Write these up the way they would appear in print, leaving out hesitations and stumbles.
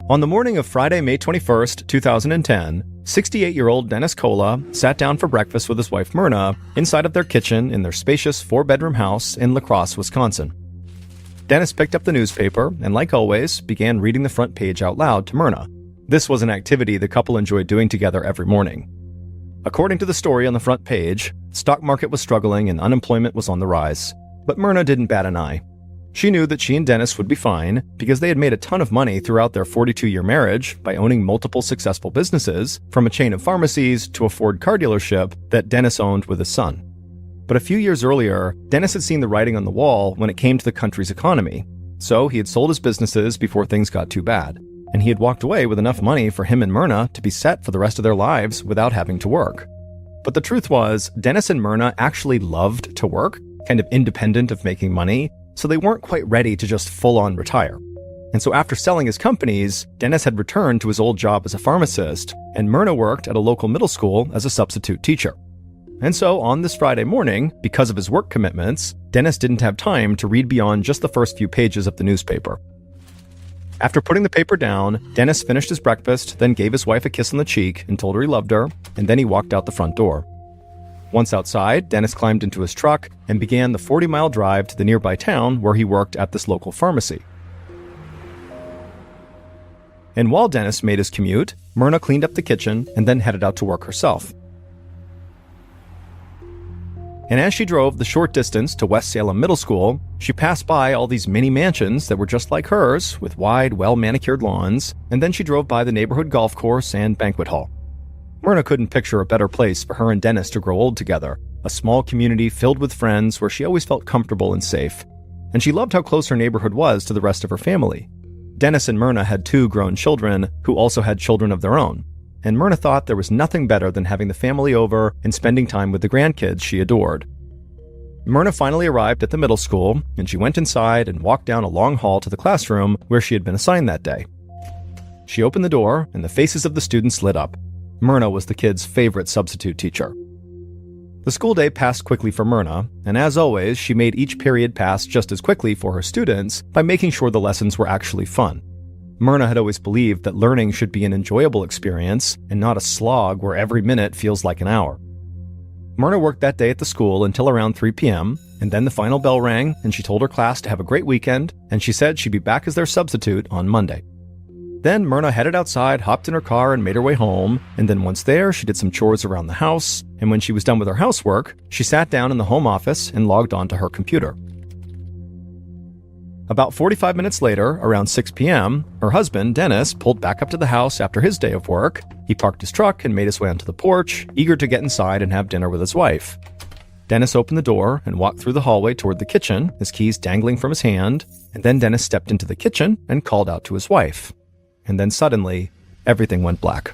On the morning of Friday, May 21st, 2010, 68-year-old Dennis Kola sat down for breakfast with his wife Myrna inside of their kitchen in their spacious 4-bedroom house in La Crosse, Wisconsin. Dennis picked up the newspaper and, like always, began reading the front page out loud to Myrna. This was an activity the couple enjoyed doing together every morning. According to the story on the front page, the stock market was struggling and unemployment was on the rise. But Myrna didn't bat an eye. She knew that she and Dennis would be fine because they had made a ton of money throughout their 42-year marriage by owning multiple successful businesses, from a chain of pharmacies to a Ford car dealership that Dennis owned with his son. But a few years earlier, Dennis had seen the writing on the wall when it came to the country's economy. So he had sold his businesses before things got too bad, and he had walked away with enough money for him and Myrna to be set for the rest of their lives without having to work. But the truth was, Dennis and Myrna actually loved to work, kind of independent of making money, so they weren't quite ready to just full-on retire. And so after selling his companies, Dennis had returned to his old job as a pharmacist, and Myrna worked at a local middle school as a substitute teacher. And so on this Friday morning, because of his work commitments, Dennis didn't have time to read beyond just the first few pages of the newspaper. After putting the paper down, Dennis finished his breakfast, then gave his wife a kiss on the cheek and told her he loved her, and then he walked out the front door. Once outside, Dennis climbed into his truck and began the 40-mile drive to the nearby town where he worked at this local pharmacy. And while Dennis made his commute, Myrna cleaned up the kitchen and then headed out to work herself. And as she drove the short distance to West Salem Middle School, she passed by all these mini mansions that were just like hers, with wide, well-manicured lawns, and then she drove by the neighborhood golf course and banquet hall. Myrna couldn't picture a better place for her and Dennis to grow old together, a small community filled with friends where she always felt comfortable and safe. And she loved how close her neighborhood was to the rest of her family. Dennis and Myrna had 2 grown children who also had children of their own, and Myrna thought there was nothing better than having the family over and spending time with the grandkids she adored. Myrna finally arrived at the middle school, and she went inside and walked down a long hall to the classroom where she had been assigned that day. She opened the door, and the faces of the students lit up. Myrna was the kids' favorite substitute teacher. The school day passed quickly for Myrna, and as always, she made each period pass just as quickly for her students by making sure the lessons were actually fun. Myrna had always believed that learning should be an enjoyable experience and not a slog where every minute feels like an hour. Myrna worked that day at the school until around 3 p.m., and then the final bell rang, and she told her class to have a great weekend, and she said she'd be back as their substitute on Monday. Then Myrna headed outside, hopped in her car, and made her way home, and then once there, she did some chores around the house, and when she was done with her housework, she sat down in the home office and logged onto her computer. About 45 minutes later, around 6 p.m., her husband, Dennis, pulled back up to the house after his day of work. He parked his truck and made his way onto the porch, eager to get inside and have dinner with his wife. Dennis opened the door and walked through the hallway toward the kitchen, his keys dangling from his hand, and then Dennis stepped into the kitchen and called out to his wife. And then suddenly, everything went black.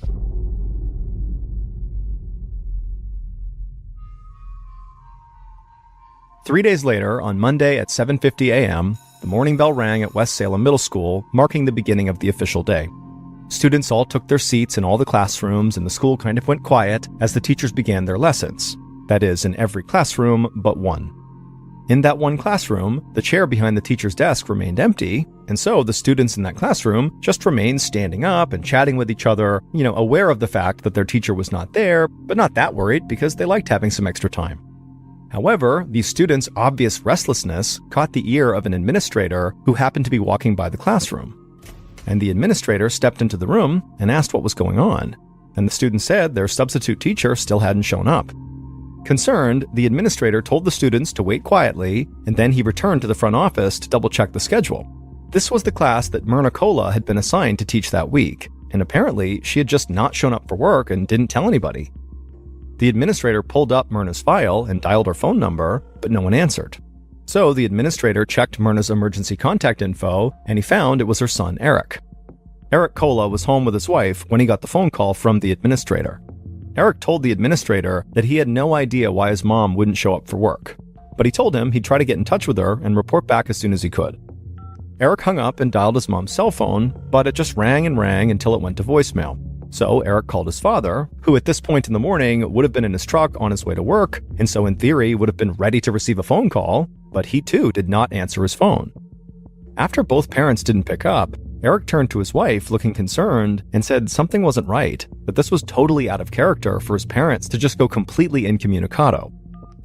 Three days later, on Monday at 7:50 a.m., the morning bell rang at West Salem Middle School, marking the beginning of the official day. Students all took their seats in all the classrooms, and the school kind of went quiet as the teachers began their lessons. That is, in every classroom but one. In that one classroom, the chair behind the teacher's desk remained empty, and so the students in that classroom just remained standing up and chatting with each other, aware of the fact that their teacher was not there, but not that worried because they liked having some extra time. However, these students' obvious restlessness caught the ear of an administrator who happened to be walking by the classroom. And the administrator stepped into the room and asked what was going on, and the students said their substitute teacher still hadn't shown up. Concerned, the administrator told the students to wait quietly, and then he returned to the front office to double-check the schedule. This was the class that Myrna Kola had been assigned to teach that week, and apparently she had just not shown up for work and didn't tell anybody. The administrator pulled up Myrna's file and dialed her phone number, but no one answered. So the administrator checked Myrna's emergency contact info, and he found it was her son, Eric. Eric Kola was home with his wife when he got the phone call from the administrator. Eric told the administrator that he had no idea why his mom wouldn't show up for work, but he told him he'd try to get in touch with her and report back as soon as he could. Eric hung up and dialed his mom's cell phone, but it just rang and rang until it went to voicemail. So Eric called his father, who at this point in the morning would have been in his truck on his way to work, and so in theory would have been ready to receive a phone call, but he too did not answer his phone. After both parents didn't pick up, Eric turned to his wife, looking concerned, and said something wasn't right, that this was totally out of character for his parents to just go completely incommunicado.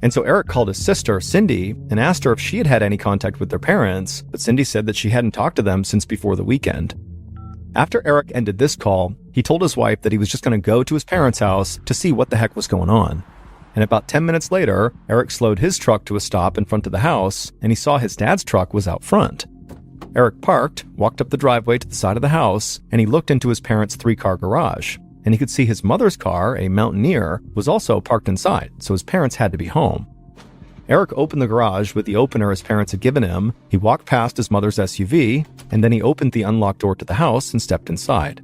And so Eric called his sister, Cindy, and asked her if she had had any contact with their parents, but Cindy said that she hadn't talked to them since before the weekend. After Eric ended this call, he told his wife that he was just going to go to his parents' house to see what the heck was going on. And about 10 minutes later, Eric slowed his truck to a stop in front of the house, and he saw his dad's truck was out front. Eric parked, walked up the driveway to the side of the house, and he looked into his parents' 3-car garage. And he could see his mother's car, a Mountaineer, was also parked inside, so his parents had to be home. Eric opened the garage with the opener his parents had given him, he walked past his mother's SUV, and then he opened the unlocked door to the house and stepped inside.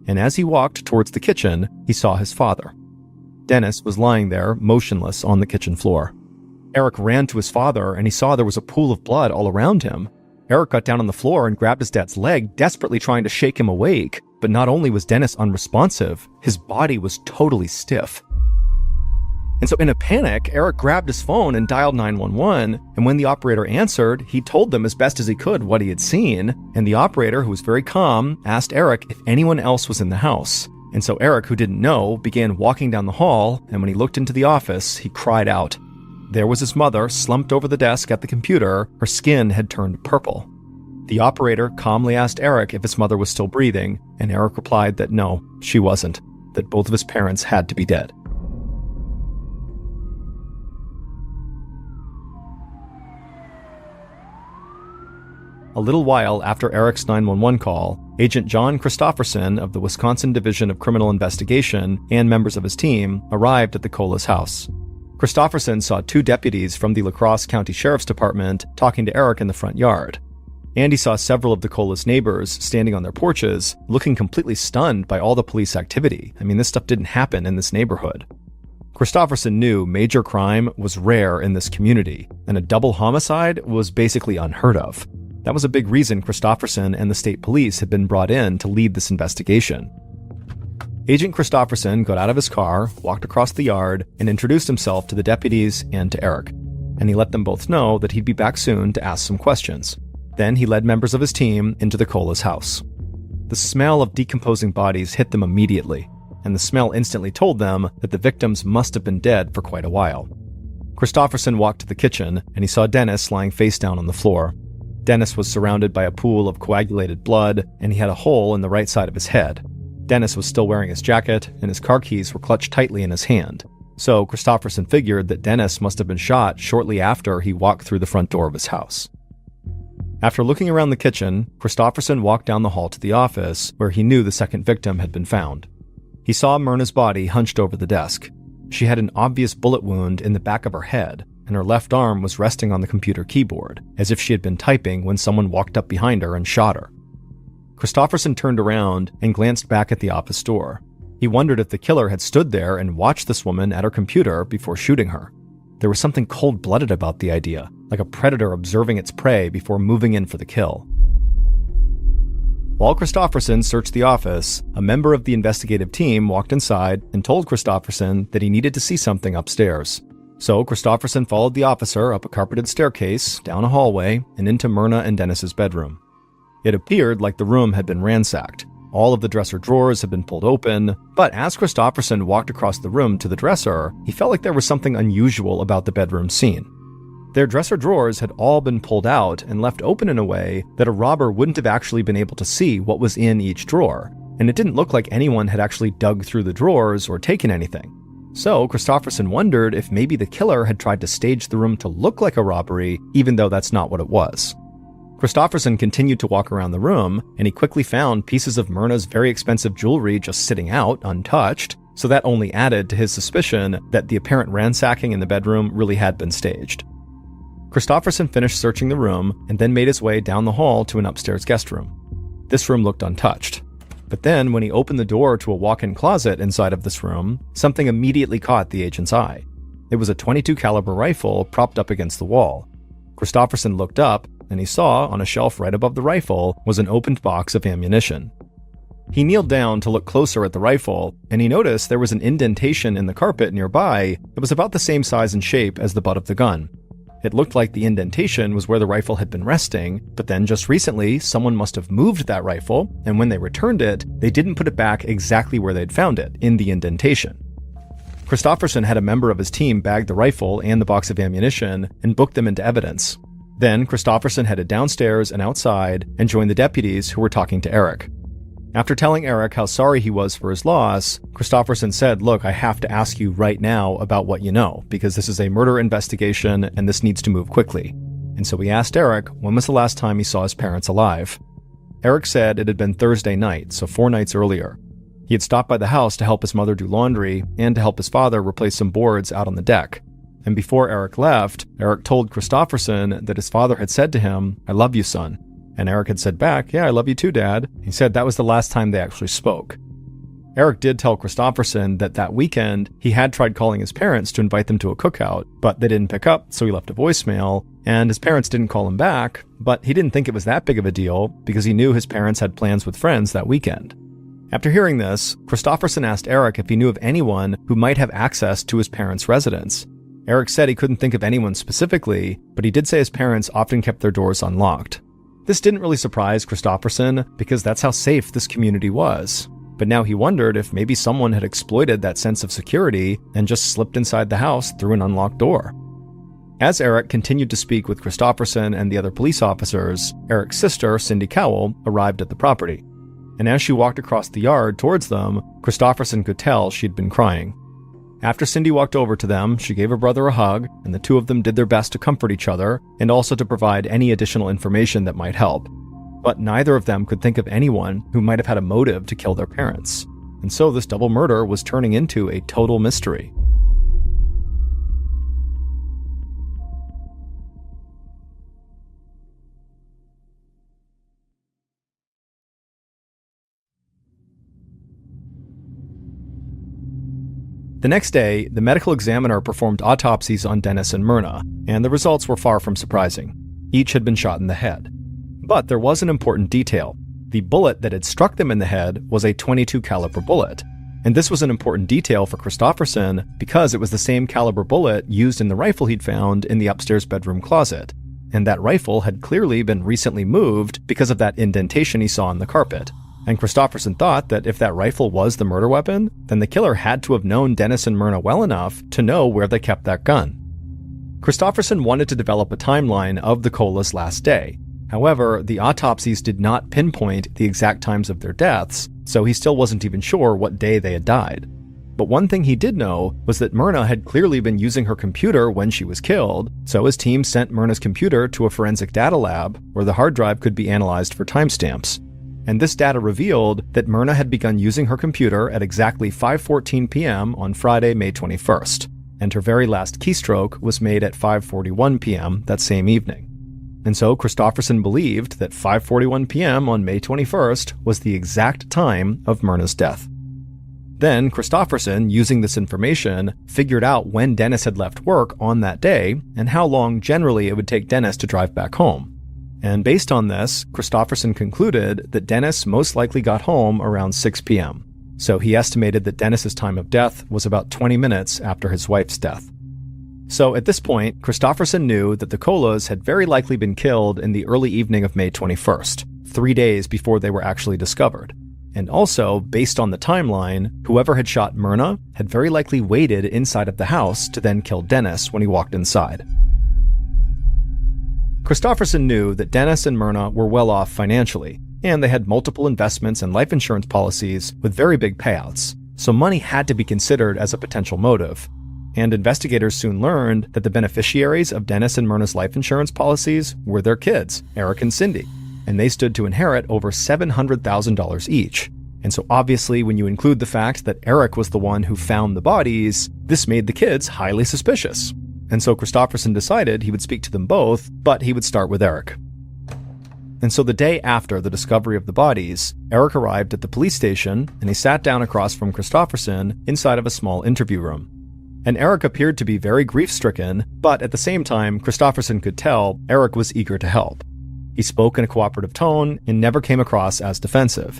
And as he walked towards the kitchen, he saw his father. Dennis was lying there, motionless on the kitchen floor. Eric ran to his father, and he saw there was a pool of blood all around him. Eric got down on the floor and grabbed his dad's leg, desperately trying to shake him awake. But not only was Dennis unresponsive, his body was totally stiff. And so in a panic, Eric grabbed his phone and dialed 911, and when the operator answered, he told them as best as he could what he had seen, and the operator, who was very calm, asked Eric if anyone else was in the house. And so Eric, who didn't know, began walking down the hall, and when he looked into the office, he cried out. There was his mother, slumped over the desk at the computer. Her skin had turned purple. The operator calmly asked Eric if his mother was still breathing, and Eric replied that no, she wasn't, that both of his parents had to be dead. A little while after Eric's 911 call, Agent John Christopherson of the Wisconsin Division of Criminal Investigation and members of his team arrived at the Colas house. Christopherson saw 2 deputies from the La Crosse County Sheriff's Department talking to Eric in the front yard. And he saw several of the Colas neighbors standing on their porches, looking completely stunned by all the police activity. I mean, this stuff didn't happen in this neighborhood. Christopherson knew major crime was rare in this community, and a double homicide was basically unheard of. That was a big reason Christopherson and the state police had been brought in to lead this investigation. Agent Christopherson got out of his car, walked across the yard, and introduced himself to the deputies and to Eric. And he let them both know that he'd be back soon to ask some questions. Then he led members of his team into the Colas house. The smell of decomposing bodies hit them immediately, and the smell instantly told them that the victims must have been dead for quite a while. Christopherson walked to the kitchen, and he saw Dennis lying face down on the floor. Dennis was surrounded by a pool of coagulated blood, and he had a hole in the right side of his head. Dennis was still wearing his jacket, and his car keys were clutched tightly in his hand. So Christopherson figured that Dennis must have been shot shortly after he walked through the front door of his house. After looking around the kitchen, Christopherson walked down the hall to the office, where he knew the second victim had been found. He saw Myrna's body hunched over the desk. She had an obvious bullet wound in the back of her head, and her left arm was resting on the computer keyboard, as if she had been typing when someone walked up behind her and shot her. Christopherson turned around and glanced back at the office door. He wondered if the killer had stood there and watched this woman at her computer before shooting her. There was something cold-blooded about the idea, like a predator observing its prey before moving in for the kill. While Christopherson searched the office, a member of the investigative team walked inside and told Christopherson that he needed to see something upstairs. So Christopherson followed the officer up a carpeted staircase, down a hallway, and into Myrna and Dennis's bedroom. It appeared like the room had been ransacked. All of the dresser drawers had been pulled open, but as Christopherson walked across the room to the dresser, he felt like there was something unusual about the bedroom scene. Their dresser drawers had all been pulled out and left open in a way that a robber wouldn't have actually been able to see what was in each drawer, and it didn't look like anyone had actually dug through the drawers or taken anything. So Christopherson wondered if maybe the killer had tried to stage the room to look like a robbery, even though that's not what it was. Christopherson continued to walk around the room, and he quickly found pieces of Myrna's very expensive jewelry just sitting out, untouched, so that only added to his suspicion that the apparent ransacking in the bedroom really had been staged. Christopherson finished searching the room and then made his way down the hall to an upstairs guest room. This room looked untouched. But then, when he opened the door to a walk-in closet inside of this room, something immediately caught the agent's eye. It was a .22 caliber rifle propped up against the wall. Christopherson looked up, and he saw, on a shelf right above the rifle, was an opened box of ammunition. He kneeled down to look closer at the rifle, and he noticed there was an indentation in the carpet nearby that was about the same size and shape as the butt of the gun. It looked like the indentation was where the rifle had been resting, but then just recently, someone must have moved that rifle, and when they returned it, they didn't put it back exactly where they'd found it, in the indentation. Christofferson had a member of his team bag the rifle and the box of ammunition and book them into evidence. Then Christofferson headed downstairs and outside and joined the deputies who were talking to Eric. After telling Eric how sorry he was for his loss, Christofferson said, "Look, I have to ask you right now about what you know, because this is a murder investigation and this needs to move quickly." And so he asked Eric when was the last time he saw his parents alive. Eric said it had been Thursday night, so 4 nights earlier. He had stopped by the house to help his mother do laundry and to help his father replace some boards out on the deck. And before Eric left, Eric told Christofferson that his father had said to him, "I love you, son." And Eric had said back, "Yeah, I love you too, Dad." He said that was the last time they actually spoke. Eric did tell Christofferson that weekend he had tried calling his parents to invite them to a cookout, but they didn't pick up, so he left a voicemail, and his parents didn't call him back, but he didn't think it was that big of a deal because he knew his parents had plans with friends that weekend. After hearing this, Christofferson asked Eric if he knew of anyone who might have access to his parents' residence. Eric said he couldn't think of anyone specifically, but he did say his parents often kept their doors unlocked. This didn't really surprise Christofferson because that's how safe this community was. But now he wondered if maybe someone had exploited that sense of security and just slipped inside the house through an unlocked door. As Eric continued to speak with Christofferson and the other police officers, Eric's sister, Cindy Cowell, arrived at the property. And as she walked across the yard towards them, Christofferson could tell she'd been crying. After Cindy walked over to them, she gave her brother a hug, and the two of them did their best to comfort each other and also to provide any additional information that might help. But neither of them could think of anyone who might have had a motive to kill their parents. And so this double murder was turning into a total mystery. The next day, the medical examiner performed autopsies on Dennis and Myrna, and the results were far from surprising. Each had been shot in the head. But there was an important detail. The bullet that had struck them in the head was a .22 caliber bullet. And this was an important detail for Christofferson because it was the same caliber bullet used in the rifle he'd found in the upstairs bedroom closet. And that rifle had clearly been recently moved because of that indentation he saw in the carpet. And Christofferson thought that if that rifle was the murder weapon, then the killer had to have known Dennis and Myrna well enough to know where they kept that gun. Christofferson wanted to develop a timeline of the Cola's last day. However, the autopsies did not pinpoint the exact times of their deaths, so he still wasn't even sure what day they had died. But one thing he did know was that Myrna had clearly been using her computer when she was killed, so his team sent Myrna's computer to a forensic data lab where the hard drive could be analyzed for timestamps. And this data revealed that Myrna had begun using her computer at exactly 5:14 p.m. on Friday, May 21st, and her very last keystroke was made at 5:41 p.m. that same evening. And so Christofferson believed that 5:41 p.m. on May 21st was the exact time of Myrna's death. Then Christofferson, using this information, figured out when Dennis had left work on that day and how long generally it would take Dennis to drive back home. And based on this, Christofferson concluded that Dennis most likely got home around 6 p.m. So he estimated that Dennis's time of death was about 20 minutes after his wife's death. So at this point, Christofferson knew that the Colas had very likely been killed in the early evening of May 21st, 3 days before they were actually discovered. And also, based on the timeline, whoever had shot Myrna had very likely waited inside of the house to then kill Dennis when he walked inside. Christofferson knew that Dennis and Myrna were well off financially, and they had multiple investments and life insurance policies with very big payouts, so money had to be considered as a potential motive. And investigators soon learned that the beneficiaries of Dennis and Myrna's life insurance policies were their kids, Eric and Cindy, and they stood to inherit over $700,000 each. And so obviously when you include the fact that Eric was the one who found the bodies, this made the kids highly suspicious. And so Christofferson decided he would speak to them both, but he would start with Eric. And so the day after the discovery of the bodies, Eric arrived at the police station and he sat down across from Christofferson inside of a small interview room. And Eric appeared to be very grief-stricken, but at the same time, Christofferson could tell Eric was eager to help. He spoke in a cooperative tone and never came across as defensive.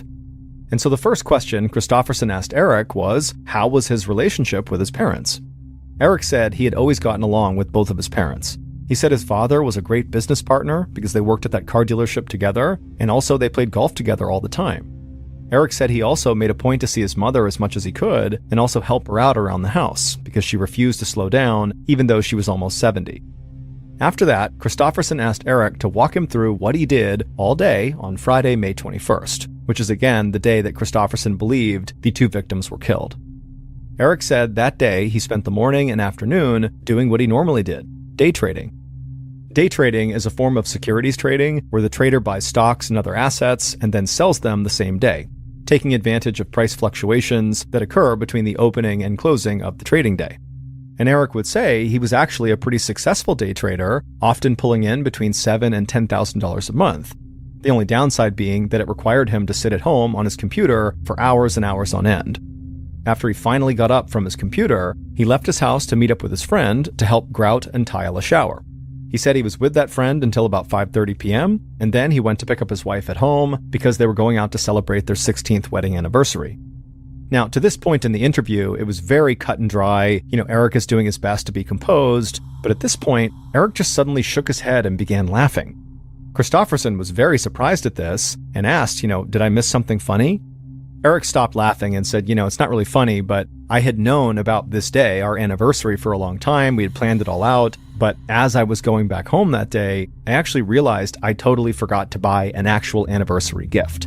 And so the first question Christofferson asked Eric was, how was his relationship with his parents? Eric said he had always gotten along with both of his parents. He said his father was a great business partner because they worked at that car dealership together, and also they played golf together all the time. Eric said he also made a point to see his mother as much as he could and also help her out around the house because she refused to slow down even though she was almost 70. After that, Christofferson asked Eric to walk him through what he did all day on Friday, May 21st, which is again the day that Christofferson believed the two victims were killed. Eric said that day he spent the morning and afternoon doing what he normally did, day trading. Day trading is a form of securities trading where the trader buys stocks and other assets and then sells them the same day, taking advantage of price fluctuations that occur between the opening and closing of the trading day. And Eric would say he was actually a pretty successful day trader, often pulling in between $7,000 and $10,000 a month. The only downside being that it required him to sit at home on his computer for hours and hours on end. After he finally got up from his computer, he left his house to meet up with his friend to help grout and tile a shower. He said he was with that friend until about 5:30 p.m., and then he went to pick up his wife at home because they were going out to celebrate their 16th wedding anniversary. Now, to this point in the interview, it was very cut and dry. Eric is doing his best to be composed, but at this point, Eric just suddenly shook his head and began laughing. Christofferson was very surprised at this and asked, did I miss something funny? Eric stopped laughing and said, it's not really funny, but I had known about this day, our anniversary, for a long time. We had planned it all out. But as I was going back home that day, I actually realized I totally forgot to buy an actual anniversary gift.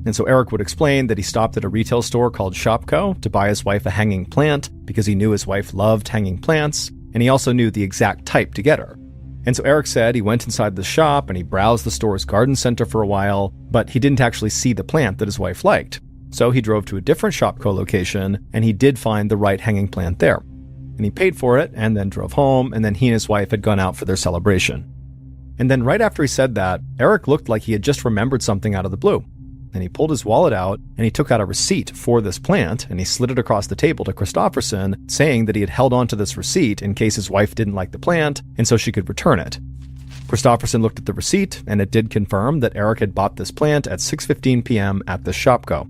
And so Eric would explain that he stopped at a retail store called Shopko to buy his wife a hanging plant because he knew his wife loved hanging plants, and he also knew the exact type to get her. And so Eric said he went inside the shop and he browsed the store's garden center for a while, but he didn't actually see the plant that his wife liked. So he drove to a different Shopko location and he did find the right hanging plant there. And he paid for it and then drove home, and then he and his wife had gone out for their celebration. And then right after he said that, Eric looked like he had just remembered something out of the blue. And he pulled his wallet out and he took out a receipt for this plant and he slid it across the table to Christofferson, saying that he had held on to this receipt in case his wife didn't like the plant and so she could return it. Christofferson looked at the receipt and it did confirm that Eric had bought this plant at 6:15 p.m. at the Shopko.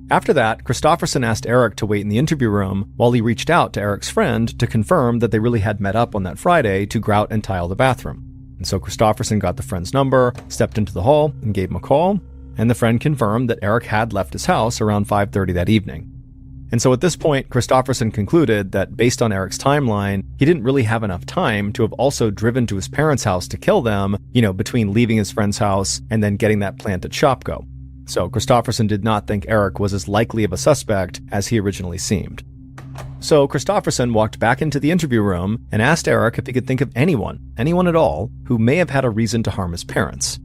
After that, Christofferson asked Eric to wait in the interview room while he reached out to Eric's friend to confirm that they really had met up on that Friday to grout and tile the bathroom. And so Christofferson got the friend's number, stepped into the hall, and gave him a call, and the friend confirmed that Eric had left his house around 5:30 that evening. And so at this point, Christofferson concluded that based on Eric's timeline, he didn't really have enough time to have also driven to his parents' house to kill them, between leaving his friend's house and then getting that plant at Shopko. So Christofferson did not think Eric was as likely of a suspect as he originally seemed. So Christofferson walked back into the interview room and asked Eric if he could think of anyone at all, who may have had a reason to harm his parents.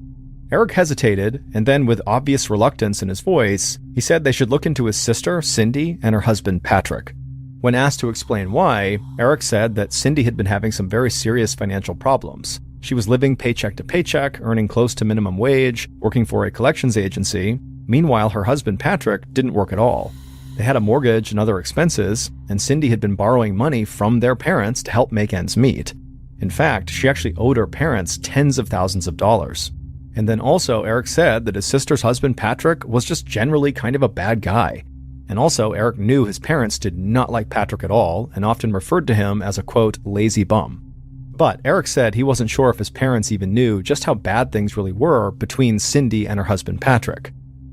Eric hesitated, and then with obvious reluctance in his voice, he said they should look into his sister, Cindy, and her husband, Patrick. When asked to explain why, Eric said that Cindy had been having some very serious financial problems. She was living paycheck to paycheck, earning close to minimum wage, working for a collections agency. Meanwhile, her husband, Patrick, didn't work at all. They had a mortgage and other expenses, and Cindy had been borrowing money from their parents to help make ends meet. In fact, she actually owed her parents tens of thousands of dollars. And then also, Eric said that his sister's husband, Patrick, was just generally kind of a bad guy. And also, Eric knew his parents did not like Patrick at all and often referred to him as a, quote, lazy bum. But Eric said he wasn't sure if his parents even knew just how bad things really were between Cindy and her husband, Patrick.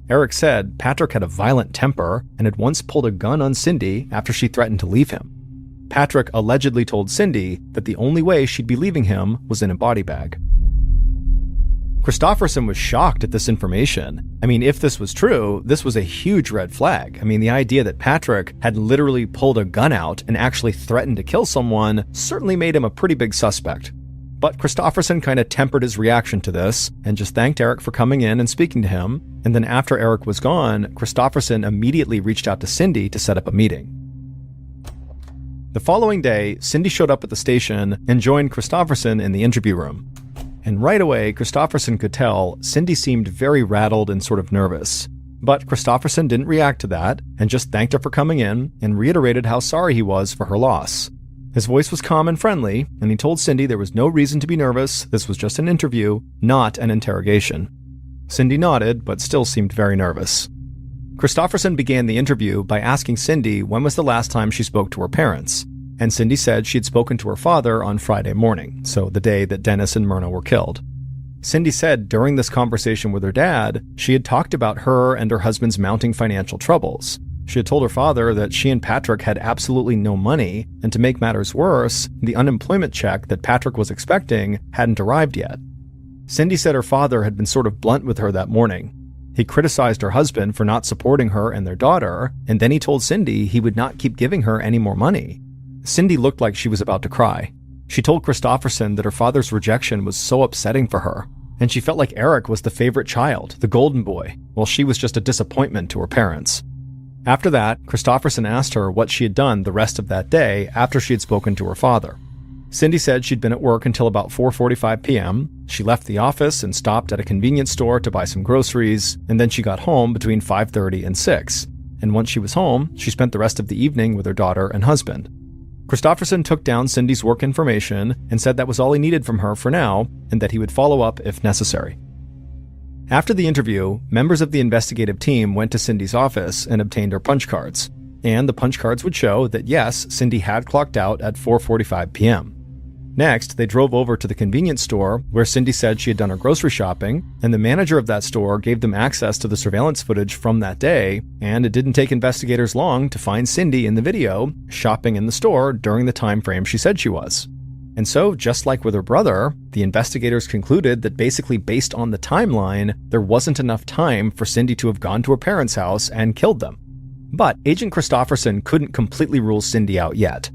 Eric said Patrick had a violent temper and had once pulled a gun on Cindy after she threatened to leave him. Patrick allegedly told Cindy that the only way she'd be leaving him was in a body bag. Christofferson was shocked at this information. If this was true, this was a huge red flag. The idea that Patrick had literally pulled a gun out and actually threatened to kill someone certainly made him a pretty big suspect. But Christofferson kind of tempered his reaction to this and just thanked Eric for coming in and speaking to him. And then after Eric was gone, Christofferson immediately reached out to Cindy to set up a meeting. The following day, Cindy showed up at the station and joined Christofferson in the interview room. And right away, Christofferson could tell Cindy seemed very rattled and sort of nervous. But Christofferson didn't react to that and just thanked her for coming in and reiterated how sorry he was for her loss. His voice was calm and friendly, and he told Cindy there was no reason to be nervous. This was just an interview, not an interrogation. Cindy nodded, but still seemed very nervous. Christofferson began the interview by asking Cindy when was the last time she spoke to her parents. and Cindy said she had spoken to her father on Friday morning, so the day that Dennis and Myrna were killed. Cindy said during this conversation with her dad, she had talked about her and her husband's mounting financial troubles. She had told her father that she and Patrick had absolutely no money, and to make matters worse, the unemployment check that Patrick was expecting hadn't arrived yet. Cindy said her father had been sort of blunt with her that morning. He criticized her husband for not supporting her and their daughter, and then he told Cindy he would not keep giving her any more money. Cindy looked like she was about to cry. She told Christofferson that her father's rejection was so upsetting for her, and she felt like Eric was the favorite child, the golden boy, while she was just a disappointment to her parents. After that, Christofferson asked her what she had done the rest of that day after she had spoken to her father. Cindy said she'd been at work until about 4:45 p.m. She left the office and stopped at a convenience store to buy some groceries, and then she got home between 5:30 and 6. And once she was home, she spent the rest of the evening with her daughter and husband. Christofferson took down Cindy's work information and said that was all he needed from her for now, and that he would follow up if necessary. After the interview, members of the investigative team went to Cindy's office and obtained her punch cards. And the punch cards would show that yes, Cindy had clocked out at 4:45 p.m. Next, they drove over to the convenience store where Cindy said she had done her grocery shopping, and the manager of that store gave them access to the surveillance footage from that day, and it didn't take investigators long to find Cindy in the video, shopping in the store during the time frame she said she was. And so, just like with her brother, the investigators concluded that basically based on the timeline, there wasn't enough time for Cindy to have gone to her parents' house and killed them. But Agent Christofferson couldn't completely rule Cindy out yet.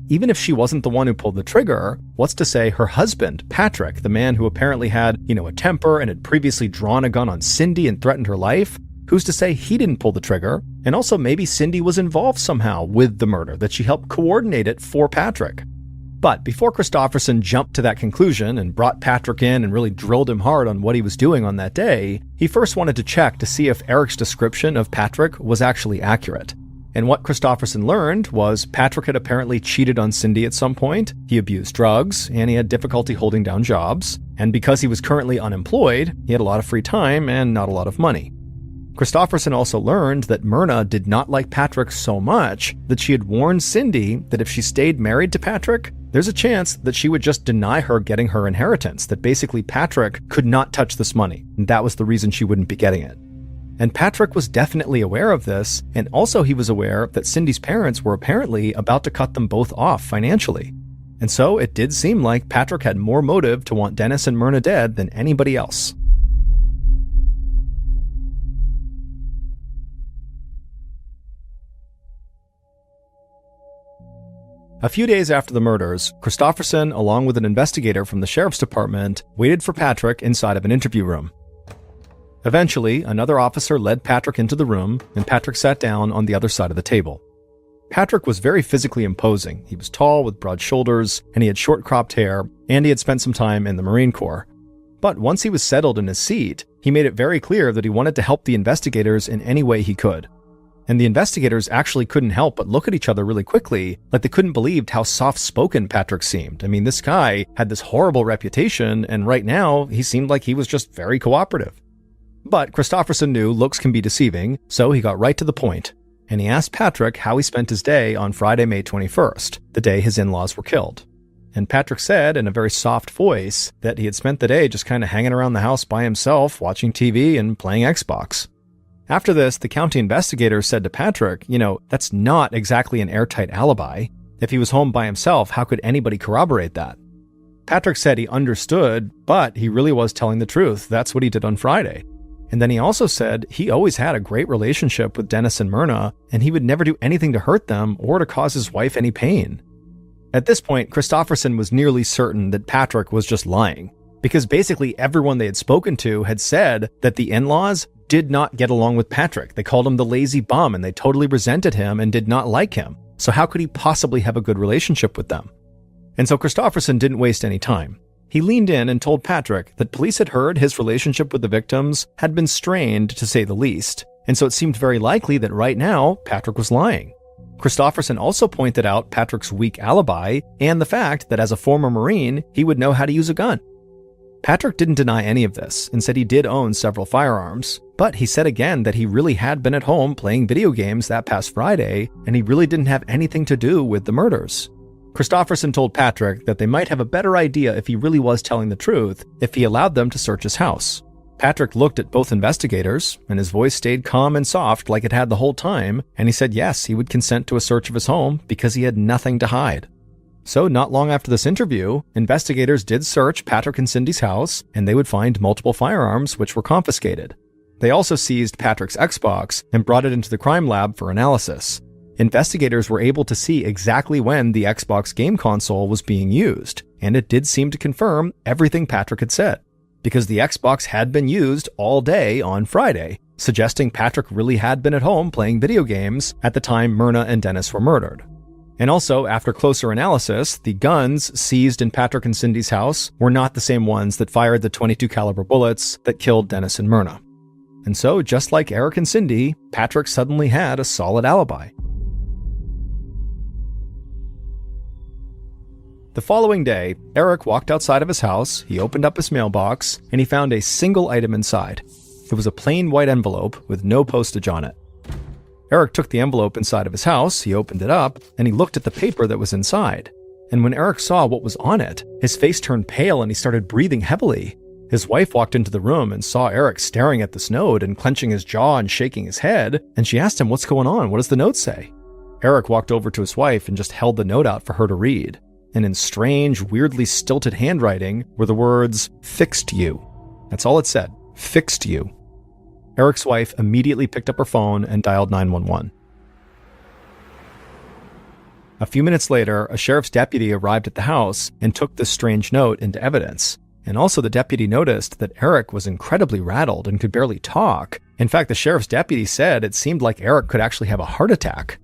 Even if she wasn't the one who pulled the trigger, what's to say her husband, Patrick, the man who apparently had, a temper and had previously drawn a gun on Cindy and threatened her life, who's to say he didn't pull the trigger? And also maybe Cindy was involved somehow with the murder, that she helped coordinate it for Patrick. But before Christofferson jumped to that conclusion and brought Patrick in and really drilled him hard on what he was doing on that day, he first wanted to check to see if Eric's description of Patrick was actually accurate. And what Christofferson learned was Patrick had apparently cheated on Cindy at some point, he abused drugs, and he had difficulty holding down jobs. And because he was currently unemployed, he had a lot of free time and not a lot of money. Christofferson also learned that Myrna did not like Patrick so much that she had warned Cindy that if she stayed married to Patrick, there's a chance that she would just deny her getting her inheritance, that basically Patrick could not touch this money, and that was the reason she wouldn't be getting it. And Patrick was definitely aware of this, and also he was aware that Cindy's parents were apparently about to cut them both off financially. And so it did seem like Patrick had more motive to want Dennis and Myrna dead than anybody else. A few days after the murders, Christofferson, along with an investigator from the sheriff's department, waited for Patrick inside of an interview room. Eventually, another officer led Patrick into the room, and Patrick sat down on the other side of the table. Patrick was very physically imposing. He was tall with broad shoulders, and he had short cropped hair, and he had spent some time in the Marine Corps. But once he was settled in his seat, he made it very clear that he wanted to help the investigators in any way he could. And the investigators actually couldn't help but look at each other really quickly, like they couldn't believe how soft-spoken Patrick seemed. I mean, this guy had this horrible reputation, and right now, he seemed like he was just very cooperative. But Christofferson knew looks can be deceiving, so he got right to the point, and he asked Patrick how he spent his day on Friday, May 21st, the day his in-laws were killed. And Patrick said in a very soft voice that he had spent the day just kind of hanging around the house by himself, watching TV and playing Xbox. After this, the county investigator said to Patrick, that's not exactly an airtight alibi. If he was home by himself, how could anybody corroborate that? Patrick said he understood, but he really was telling the truth. That's what he did on Friday. And then he also said he always had a great relationship with Dennis and Myrna, and he would never do anything to hurt them or to cause his wife any pain. At this point, Christofferson was nearly certain that Patrick was just lying, because basically everyone they had spoken to had said that the in-laws did not get along with Patrick. They called him the lazy bum, and they totally resented him and did not like him. So how could he possibly have a good relationship with them? And so Christofferson didn't waste any time. He leaned in and told Patrick that police had heard his relationship with the victims had been strained, to say the least, and so it seemed very likely that right now, Patrick was lying. Christofferson also pointed out Patrick's weak alibi and the fact that as a former Marine, he would know how to use a gun. Patrick didn't deny any of this and said he did own several firearms, but he said again that he really had been at home playing video games that past Friday, and he really didn't have anything to do with the murders. Christofferson told Patrick that they might have a better idea if he really was telling the truth if he allowed them to search his house. Patrick looked at both investigators, and his voice stayed calm and soft like it had the whole time, and he said yes, he would consent to a search of his home because he had nothing to hide. So not long after this interview, investigators did search Patrick and Cindy's house, and they would find multiple firearms which were confiscated. They also seized Patrick's Xbox and brought it into the crime lab for analysis. Investigators were able to see exactly when the Xbox game console was being used, and it did seem to confirm everything Patrick had said, because the Xbox had been used all day on Friday, suggesting Patrick really had been at home playing video games at the time Myrna and Dennis were murdered. And also, after closer analysis, the guns seized in Patrick and Cindy's house were not the same ones that fired the .22 caliber bullets that killed Dennis and Myrna. And so, just like Eric and Cindy, Patrick suddenly had a solid alibi. The following day, Eric walked outside of his house, he opened up his mailbox, and he found a single item inside. It was a plain white envelope with no postage on it. Eric took the envelope inside of his house, he opened it up, and he looked at the paper that was inside. And when Eric saw what was on it, his face turned pale and he started breathing heavily. His wife walked into the room and saw Eric staring at this note and clenching his jaw and shaking his head, and she asked him, "What's going on? What does the note say?" Eric walked over to his wife and just held the note out for her to read. And in strange, weirdly stilted handwriting were the words, "Fixed you." That's all it said, "Fixed you." Eric's wife immediately picked up her phone and dialed 911. A few minutes later, a sheriff's deputy arrived at the house and took this strange note into evidence. And also the deputy noticed that Eric was incredibly rattled and could barely talk. In fact, the sheriff's deputy said it seemed like Eric could actually have a heart attack.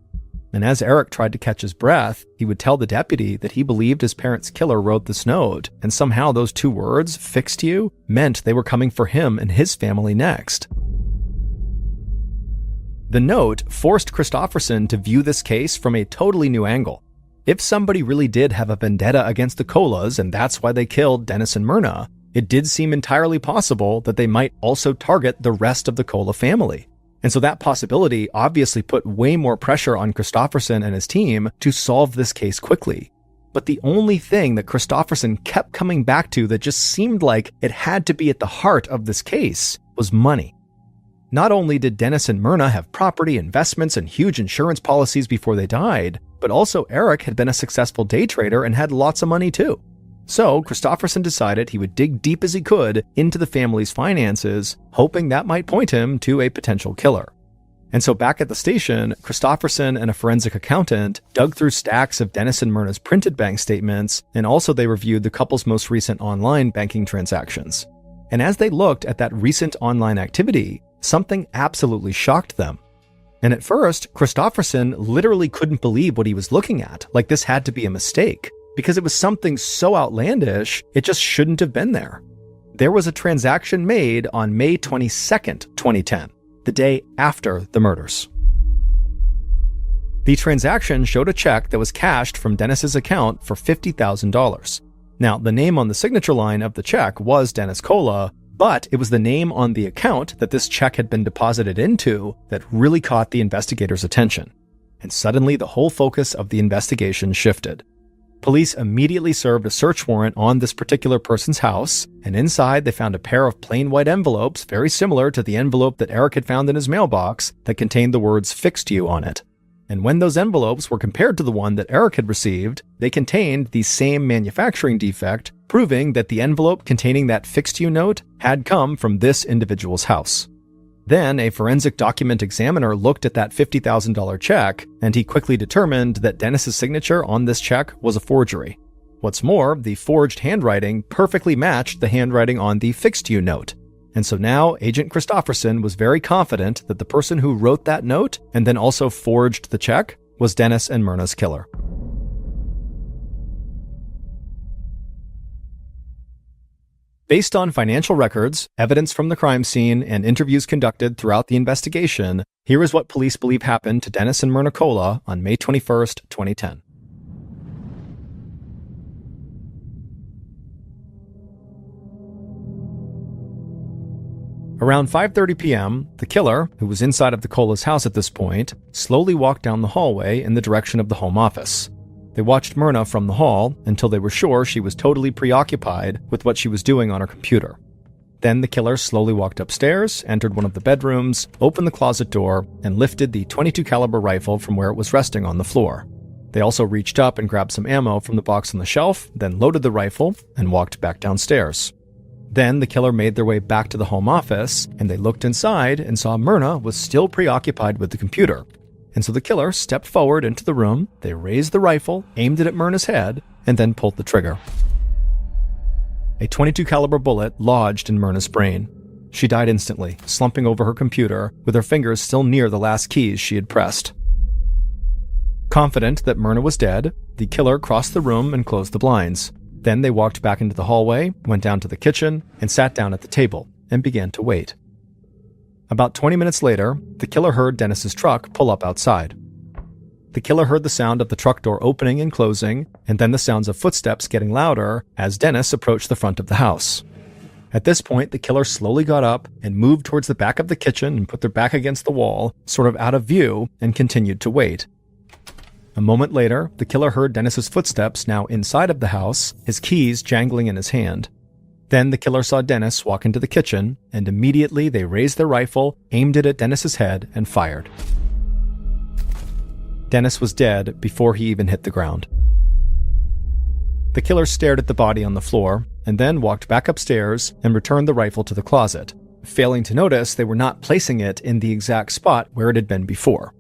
And as Eric tried to catch his breath, he would tell the deputy that he believed his parents' killer wrote this note, and somehow those two words, "fixed you," meant they were coming for him and his family next. The note forced Christofferson to view this case from a totally new angle. If somebody really did have a vendetta against the Colas, and that's why they killed Dennis and Myrna, it did seem entirely possible that they might also target the rest of the Cola family. And so that possibility obviously put way more pressure on Christofferson and his team to solve this case quickly. But the only thing that Christofferson kept coming back to that just seemed like it had to be at the heart of this case was money. Not only did Dennis and Myrna have property, investments, and huge insurance policies before they died, but also Eric had been a successful day trader and had lots of money too. So Christofferson decided he would dig deep as he could into the family's finances, hoping that might point him to a potential killer. And so back at the station, Christofferson and a forensic accountant dug through stacks of Dennis and Myrna's printed bank statements, and also they reviewed the couple's most recent online banking transactions. And as they looked at that recent online activity, something absolutely shocked them. And at first, Christofferson literally couldn't believe what he was looking at, like this had to be a mistake, because it was something so outlandish, it just shouldn't have been there. There was a transaction made on May 22nd, 2010, the day after the murders. The transaction showed a check that was cashed from Dennis's account for $50,000. Now, the name on the signature line of the check was Dennis Cola, but it was the name on the account that this check had been deposited into that really caught the investigators' attention. And suddenly the whole focus of the investigation shifted. Police immediately served a search warrant on this particular person's house, and inside they found a pair of plain white envelopes very similar to the envelope that Eric had found in his mailbox that contained the words "fixed you" on it. And when those envelopes were compared to the one that Eric had received, they contained the same manufacturing defect, proving that the envelope containing that "fixed you" note had come from this individual's house. Then a forensic document examiner looked at that $50,000 check, and he quickly determined that Dennis's signature on this check was a forgery. What's more, the forged handwriting perfectly matched the handwriting on the "fixed you" note. And so now Agent Christofferson was very confident that the person who wrote that note and then also forged the check was Dennis and Myrna's killer. Based on financial records, evidence from the crime scene, and interviews conducted throughout the investigation, here is what police believe happened to Dennis and Myrna Cola on May 21st, 2010. Around 5:30 p.m., the killer, who was inside of the Cola's house at this point, slowly walked down the hallway in the direction of the home office. They watched Myrna from the hall until they were sure she was totally preoccupied with what she was doing on her computer. Then the killer slowly walked upstairs, entered one of the bedrooms, opened the closet door, and lifted the .22 caliber rifle from where it was resting on the floor. They also reached up and grabbed some ammo from the box on the shelf, then loaded the rifle and walked back downstairs. Then the killer made their way back to the home office, and they looked inside and saw Myrna was still preoccupied with the computer. And so the killer stepped forward into the room, they raised the rifle, aimed it at Myrna's head, and then pulled the trigger. A .22 caliber bullet lodged in Myrna's brain. She died instantly, slumping over her computer, with her fingers still near the last keys she had pressed. Confident that Myrna was dead, the killer crossed the room and closed the blinds. Then they walked back into the hallway, went down to the kitchen, and sat down at the table, and began to wait. About 20 minutes later, the killer heard Dennis's truck pull up outside. The killer heard the sound of the truck door opening and closing, and then the sounds of footsteps getting louder as Dennis approached the front of the house. At this point, the killer slowly got up and moved towards the back of the kitchen and put their back against the wall, sort of out of view, and continued to wait. A moment later, the killer heard Dennis's footsteps now inside of the house, his keys jangling in his hand. Then the killer saw Dennis walk into the kitchen, and immediately they raised their rifle, aimed it at Dennis's head, and fired. Dennis was dead before he even hit the ground. The killer stared at the body on the floor, and then walked back upstairs and returned the rifle to the closet, failing to notice they were not placing it in the exact spot where it had been before.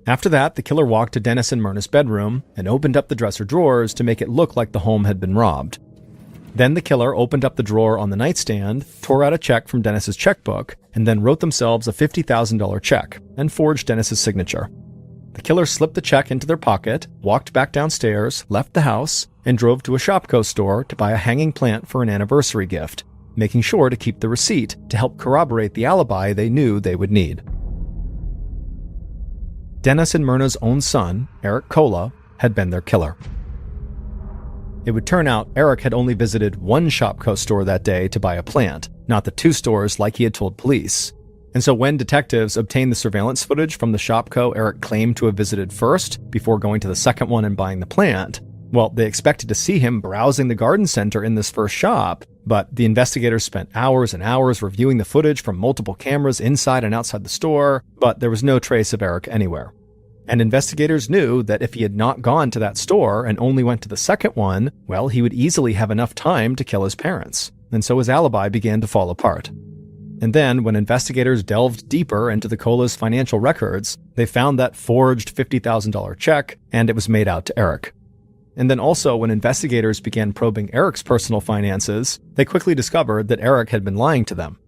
After that, the killer walked to Dennis and Myrna's bedroom and opened up the dresser drawers to make it look like the home had been robbed. Then the killer opened up the drawer on the nightstand, tore out a check from Dennis's checkbook, and then wrote themselves a $50,000 check and forged Dennis's signature. The killer slipped the check into their pocket, walked back downstairs, left the house, and drove to a Shopko store to buy a hanging plant for an anniversary gift, making sure to keep the receipt to help corroborate the alibi they knew they would need. Dennis and Myrna's own son, Eric Kola, had been their killer. It would turn out Eric had only visited one Shopko store that day to buy a plant, not the two stores like he had told police. And so when detectives obtained the surveillance footage from the Shopko Eric claimed to have visited first, before going to the second one and buying the plant, well, they expected to see him browsing the garden center in this first shop, but the investigators spent hours and hours reviewing the footage from multiple cameras inside and outside the store, but there was no trace of Eric anywhere. And investigators knew that if he had not gone to that store and only went to the second one, well, he would easily have enough time to kill his parents. And so his alibi began to fall apart. And then, when investigators delved deeper into the Kola's financial records, they found that forged $50,000 check, and it was made out to Eric. And then also, when investigators began probing Eric's personal finances, they quickly discovered that Eric had been lying to them.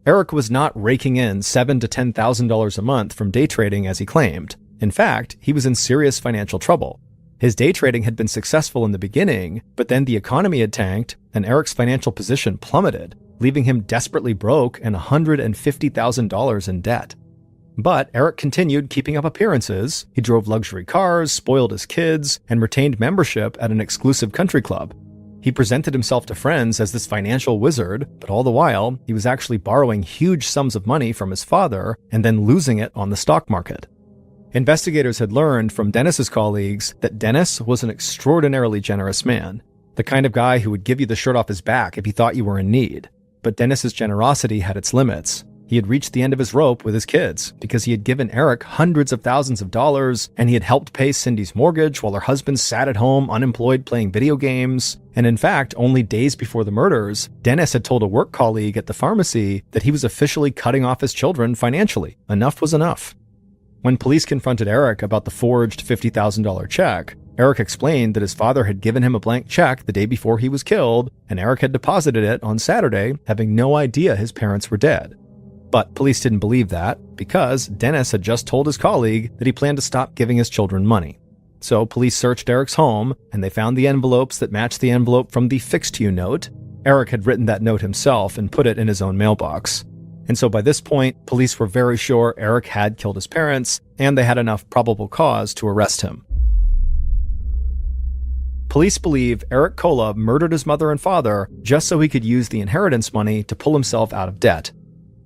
Eric was not raking in $7,000 to $10,000 a month from day trading as he claimed. In fact, he was in serious financial trouble. His day trading had been successful in the beginning, but then the economy had tanked, and Eric's financial position plummeted, leaving him desperately broke and $150,000 in debt. But Eric continued keeping up appearances. He drove luxury cars, spoiled his kids, and retained membership at an exclusive country club. He presented himself to friends as this financial wizard, but all the while, he was actually borrowing huge sums of money from his father and then losing it on the stock market. Investigators had learned from Dennis's colleagues that Dennis was an extraordinarily generous man, the kind of guy who would give you the shirt off his back if he thought you were in need. But Dennis's generosity had its limits. He had reached the end of his rope with his kids because he had given Eric hundreds of thousands of dollars, and he had helped pay Cindy's mortgage while her husband sat at home unemployed playing video games. And in fact, only days before the murders, Dennis had told a work colleague at the pharmacy that he was officially cutting off his children financially. Enough was enough. When police confronted Eric about the forged $50,000 check, Eric explained that his father had given him a blank check the day before he was killed, and Eric had deposited it on Saturday, having no idea his parents were dead. But police didn't believe that, because Dennis had just told his colleague that he planned to stop giving his children money. So police searched Eric's home, and they found the envelopes that matched the envelope from the Fixed You note. Eric had written that note himself and put it in his own mailbox. And so by this point, police were very sure Eric had killed his parents, and they had enough probable cause to arrest him. Police believe Eric Kola murdered his mother and father just so he could use the inheritance money to pull himself out of debt.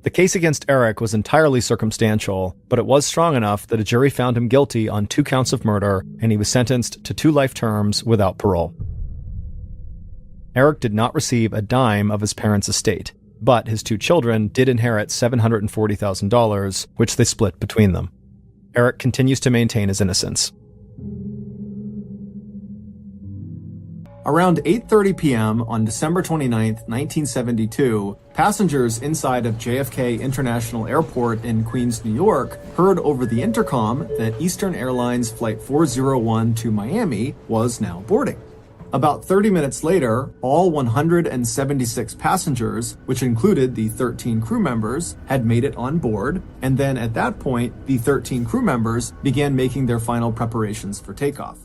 The case against Eric was entirely circumstantial, but it was strong enough that a jury found him guilty on 2 counts of murder, and he was sentenced to 2 life terms without parole. Eric did not receive a dime of his parents' estate, but his 2 children did inherit $740,000, which they split between them. Eric continues to maintain his innocence. Around 8:30 p.m. on December 29, 1972, passengers inside of JFK International Airport in Queens, New York, heard over the intercom that Eastern Airlines Flight 401 to Miami was now boarding. About 30 minutes later, all 176 passengers, which included the 13 crew members, had made it on board, and then at that point, the 13 crew members began making their final preparations for takeoff.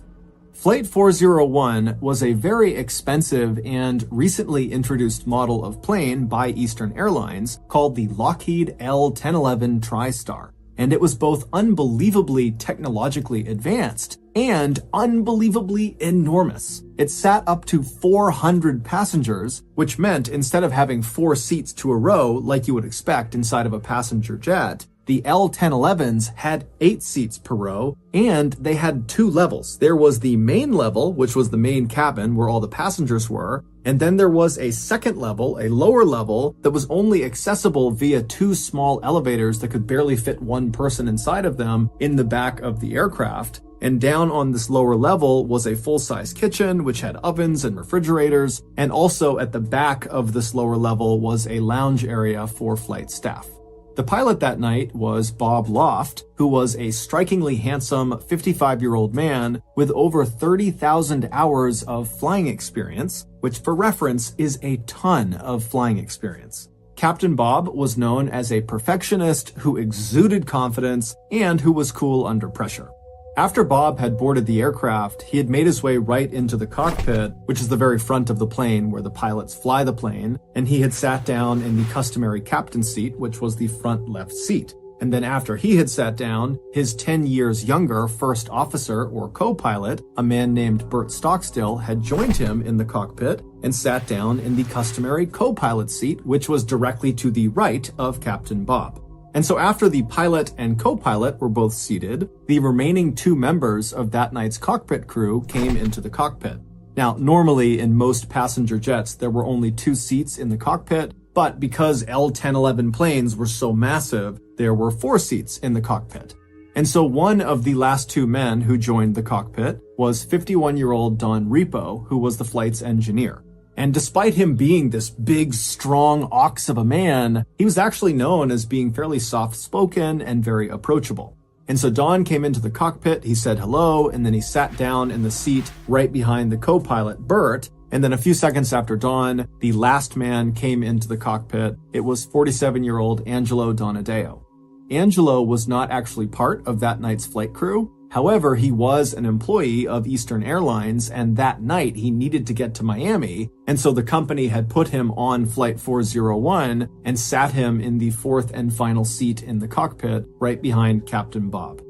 Flight 401 was a very expensive and recently introduced model of plane by Eastern Airlines called the Lockheed L-1011 TriStar, and it was both unbelievably technologically advanced and unbelievably enormous. It sat up to 400 passengers, which meant instead of having 4 seats to a row like you would expect inside of a passenger jet, the L-1011s had 8 seats per row, and they had 2 levels. There was the main level, which was the main cabin where all the passengers were, and then there was a second level, a lower level, that was only accessible via 2 small elevators that could barely fit 1 person inside of them in the back of the aircraft. And down on this lower level was a full-size kitchen, which had ovens and refrigerators, and also at the back of this lower level was a lounge area for flight staff. The pilot that night was Bob Loft, who was a strikingly handsome 55-year-old man with over 30,000 hours of flying experience, which for reference is a ton of flying experience. Captain Bob was known as a perfectionist who exuded confidence and who was cool under pressure. After Bob had boarded the aircraft, he had made his way right into the cockpit, which is the very front of the plane where the pilots fly the plane, and he had sat down in the customary captain's seat, which was the front left seat. And then after he had sat down, his 10 years younger first officer or co-pilot, a man named Bert Stockstill, had joined him in the cockpit and sat down in the customary co-pilot seat, which was directly to the right of Captain Bob. And so after the pilot and co-pilot were both seated, the remaining 2 members of that night's cockpit crew came into the cockpit. Now, normally in most passenger jets, there were only 2 seats in the cockpit, but because L-1011 planes were so massive, there were 4 seats in the cockpit. And so one of the last 2 men who joined the cockpit was 51-year-old Don Repo, who was the flight's engineer. And despite him being this big, strong ox of a man, he was actually known as being fairly soft-spoken and very approachable. And so Don came into the cockpit, he said hello, and then he sat down in the seat right behind the co-pilot, Bert. And then a few seconds after Don, the last man came into the cockpit. It was 47-year-old Angelo Donadeo. Angelo was not actually part of that night's flight crew. However, he was an employee of Eastern Airlines, and that night he needed to get to Miami, and so the company had put him on Flight 401 and sat him in the 4th and final seat in the cockpit, right behind Captain Bob.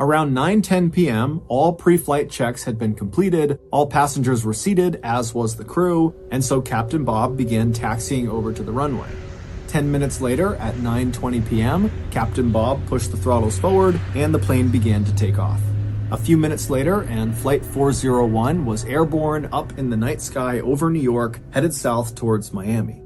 Around 9:10 p.m., all pre-flight checks had been completed, all passengers were seated, as was the crew, and so Captain Bob began taxiing over to the runway. 10 minutes later, at 9:20 p.m., Captain Bob pushed the throttles forward and the plane began to take off. A few minutes later, and Flight 401 was airborne up in the night sky over New York, headed south towards Miami.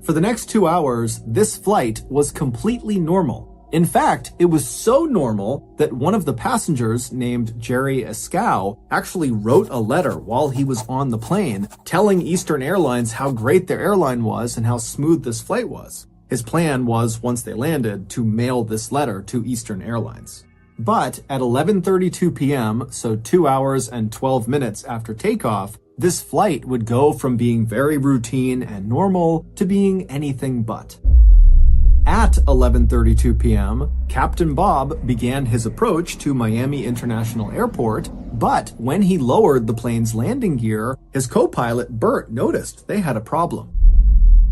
For the next 2 hours, this flight was completely normal. In fact, it was so normal that one of the passengers, named Jerry Escow, actually wrote a letter while he was on the plane, telling Eastern Airlines how great their airline was and how smooth this flight was. His plan was, once they landed, to mail this letter to Eastern Airlines. But at 11:32 p.m., so 2 hours and 12 minutes after takeoff, this flight would go from being very routine and normal to being anything but. At 11:32 p.m., Captain Bob began his approach to Miami International Airport, but when he lowered the plane's landing gear, his co-pilot Bert noticed they had a problem.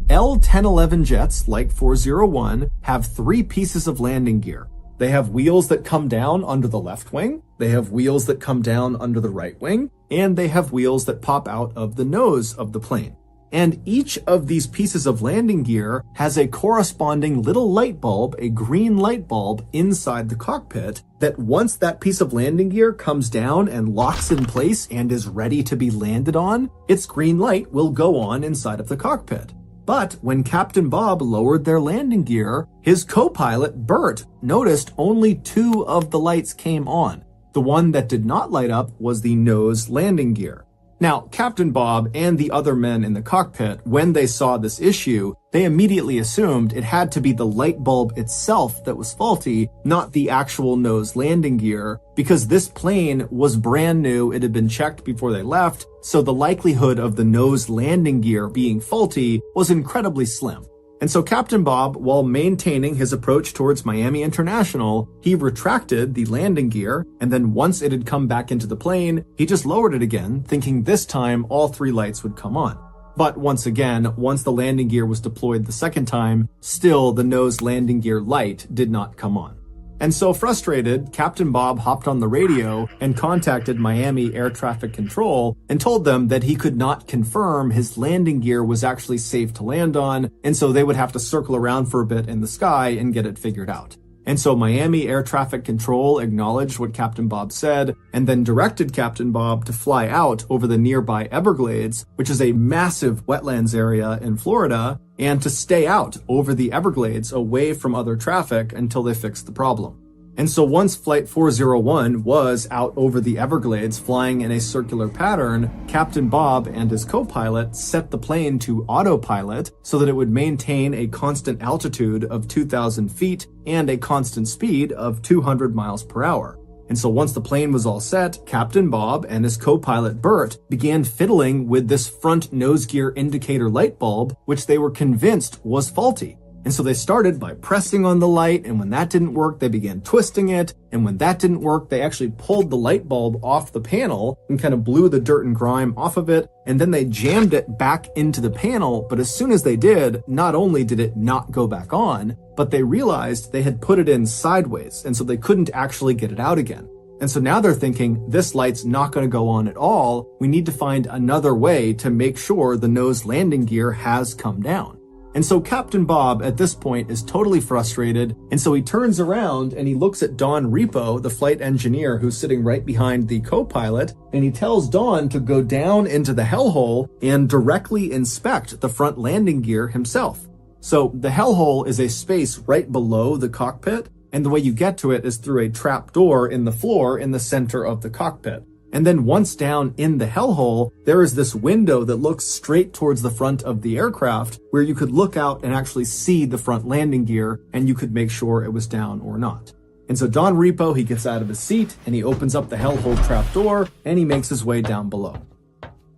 L-1011 jets, like 401, have 3 pieces of landing gear. They have wheels that come down under the left wing, they have wheels that come down under the right wing, and they have wheels that pop out of the nose of the plane. And each of these pieces of landing gear has a corresponding little light bulb, a green light bulb inside the cockpit, that once that piece of landing gear comes down and locks in place and is ready to be landed on, its green light will go on inside of the cockpit. But when Captain Bob lowered their landing gear, his co-pilot, Bert, noticed only 2 of the lights came on. The one that did not light up was the nose landing gear. Now, Captain Bob and the other men in the cockpit, when they saw this issue, they immediately assumed it had to be the light bulb itself that was faulty, not the actual nose landing gear, because this plane was brand new, it had been checked before they left, so the likelihood of the nose landing gear being faulty was incredibly slim. And so Captain Bob, while maintaining his approach towards Miami International, he retracted the landing gear, and then once it had come back into the plane, he just lowered it again, thinking this time all 3 lights would come on. But once again, once the landing gear was deployed the second time, still the nose landing gear light did not come on. And so frustrated, Captain Bob hopped on the radio and contacted Miami Air Traffic Control and told them that he could not confirm his landing gear was actually safe to land on, and so they would have to circle around for a bit in the sky and get it figured out. And so Miami Air Traffic Control acknowledged what Captain Bob said and then directed Captain Bob to fly out over the nearby Everglades, which is a massive wetlands area in Florida, and to stay out over the Everglades away from other traffic until they fixed the problem. And so once Flight 401 was out over the Everglades flying in a circular pattern, Captain Bob and his co-pilot set the plane to autopilot so that it would maintain a constant altitude of 2,000 feet and a constant speed of 200 miles per hour. And so once the plane was all set, Captain Bob and his co-pilot Bert began fiddling with this front nose gear indicator light bulb, which they were convinced was faulty. And so they started by pressing on the light, and when that didn't work, they began twisting it, and when that didn't work, they actually pulled the light bulb off the panel and kind of blew the dirt and grime off of it, and then they jammed it back into the panel, but as soon as they did, not only did it not go back on, but they realized they had put it in sideways, and so they couldn't actually get it out again. And so now they're thinking, this light's not going to go on at all, we need to find another way to make sure the nose landing gear has come down. And so Captain Bob at this point is totally frustrated, and so he turns around and he looks at Don Repo, the flight engineer who's sitting right behind the co-pilot, and he tells Don to go down into the hellhole and directly inspect the front landing gear himself. So the hellhole is a space right below the cockpit, and the way you get to it is through a trap door in the floor in the center of the cockpit. And then once down in the hellhole, there is this window that looks straight towards the front of the aircraft where you could look out and actually see the front landing gear and you could make sure it was down or not. And so Don Repo, he gets out of his seat and he opens up the hellhole trap door and he makes his way down below.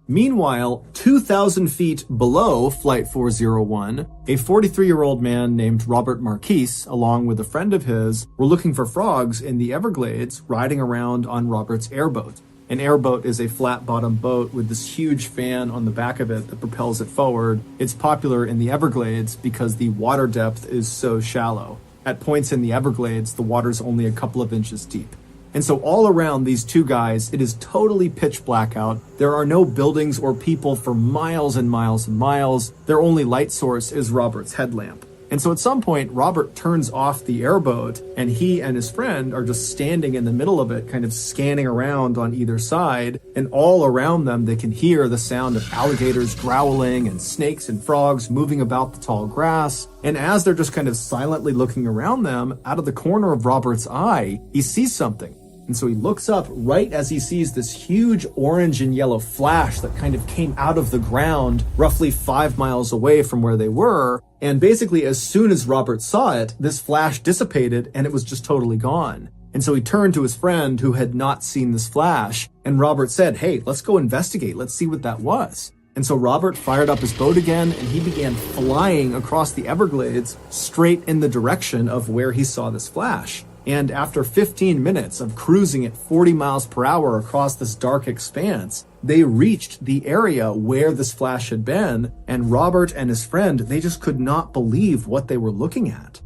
Meanwhile, 2,000 feet below Flight 401, a 43-year-old man named Robert Marquise, along with a friend of his, were looking for frogs in the Everglades riding around on Robert's airboat. An airboat is a flat-bottomed boat with this huge fan on the back of it that propels it forward. It's popular in the Everglades because the water depth is so shallow. At points in the Everglades, the water's only a couple of inches deep. And so all around these two guys, it is totally pitch black out. There are no buildings or people for miles and miles and miles. Their only light source is Robert's headlamp. And so at some point, Robert turns off the airboat and he and his friend are just standing in the middle of it, kind of scanning around on either side. And all around them, they can hear the sound of alligators growling and snakes and frogs moving about the tall grass. And as they're just kind of silently looking around them, out of the corner of Robert's eye, he sees something. And so he looks up right as he sees this huge orange and yellow flash that kind of came out of the ground roughly 5 miles away from where they were. And basically, as soon as Robert saw it, this flash dissipated and it was just totally gone. And so he turned to his friend who had not seen this flash. And Robert said, "Hey, let's go investigate. Let's see what that was." And so Robert fired up his boat again and he began flying across the Everglades straight in the direction of where he saw this flash. And after 15 minutes of cruising at 40 miles per hour across this dark expanse, they reached the area where this flash had been, and Robert and his friend, they just could not believe what they were looking at.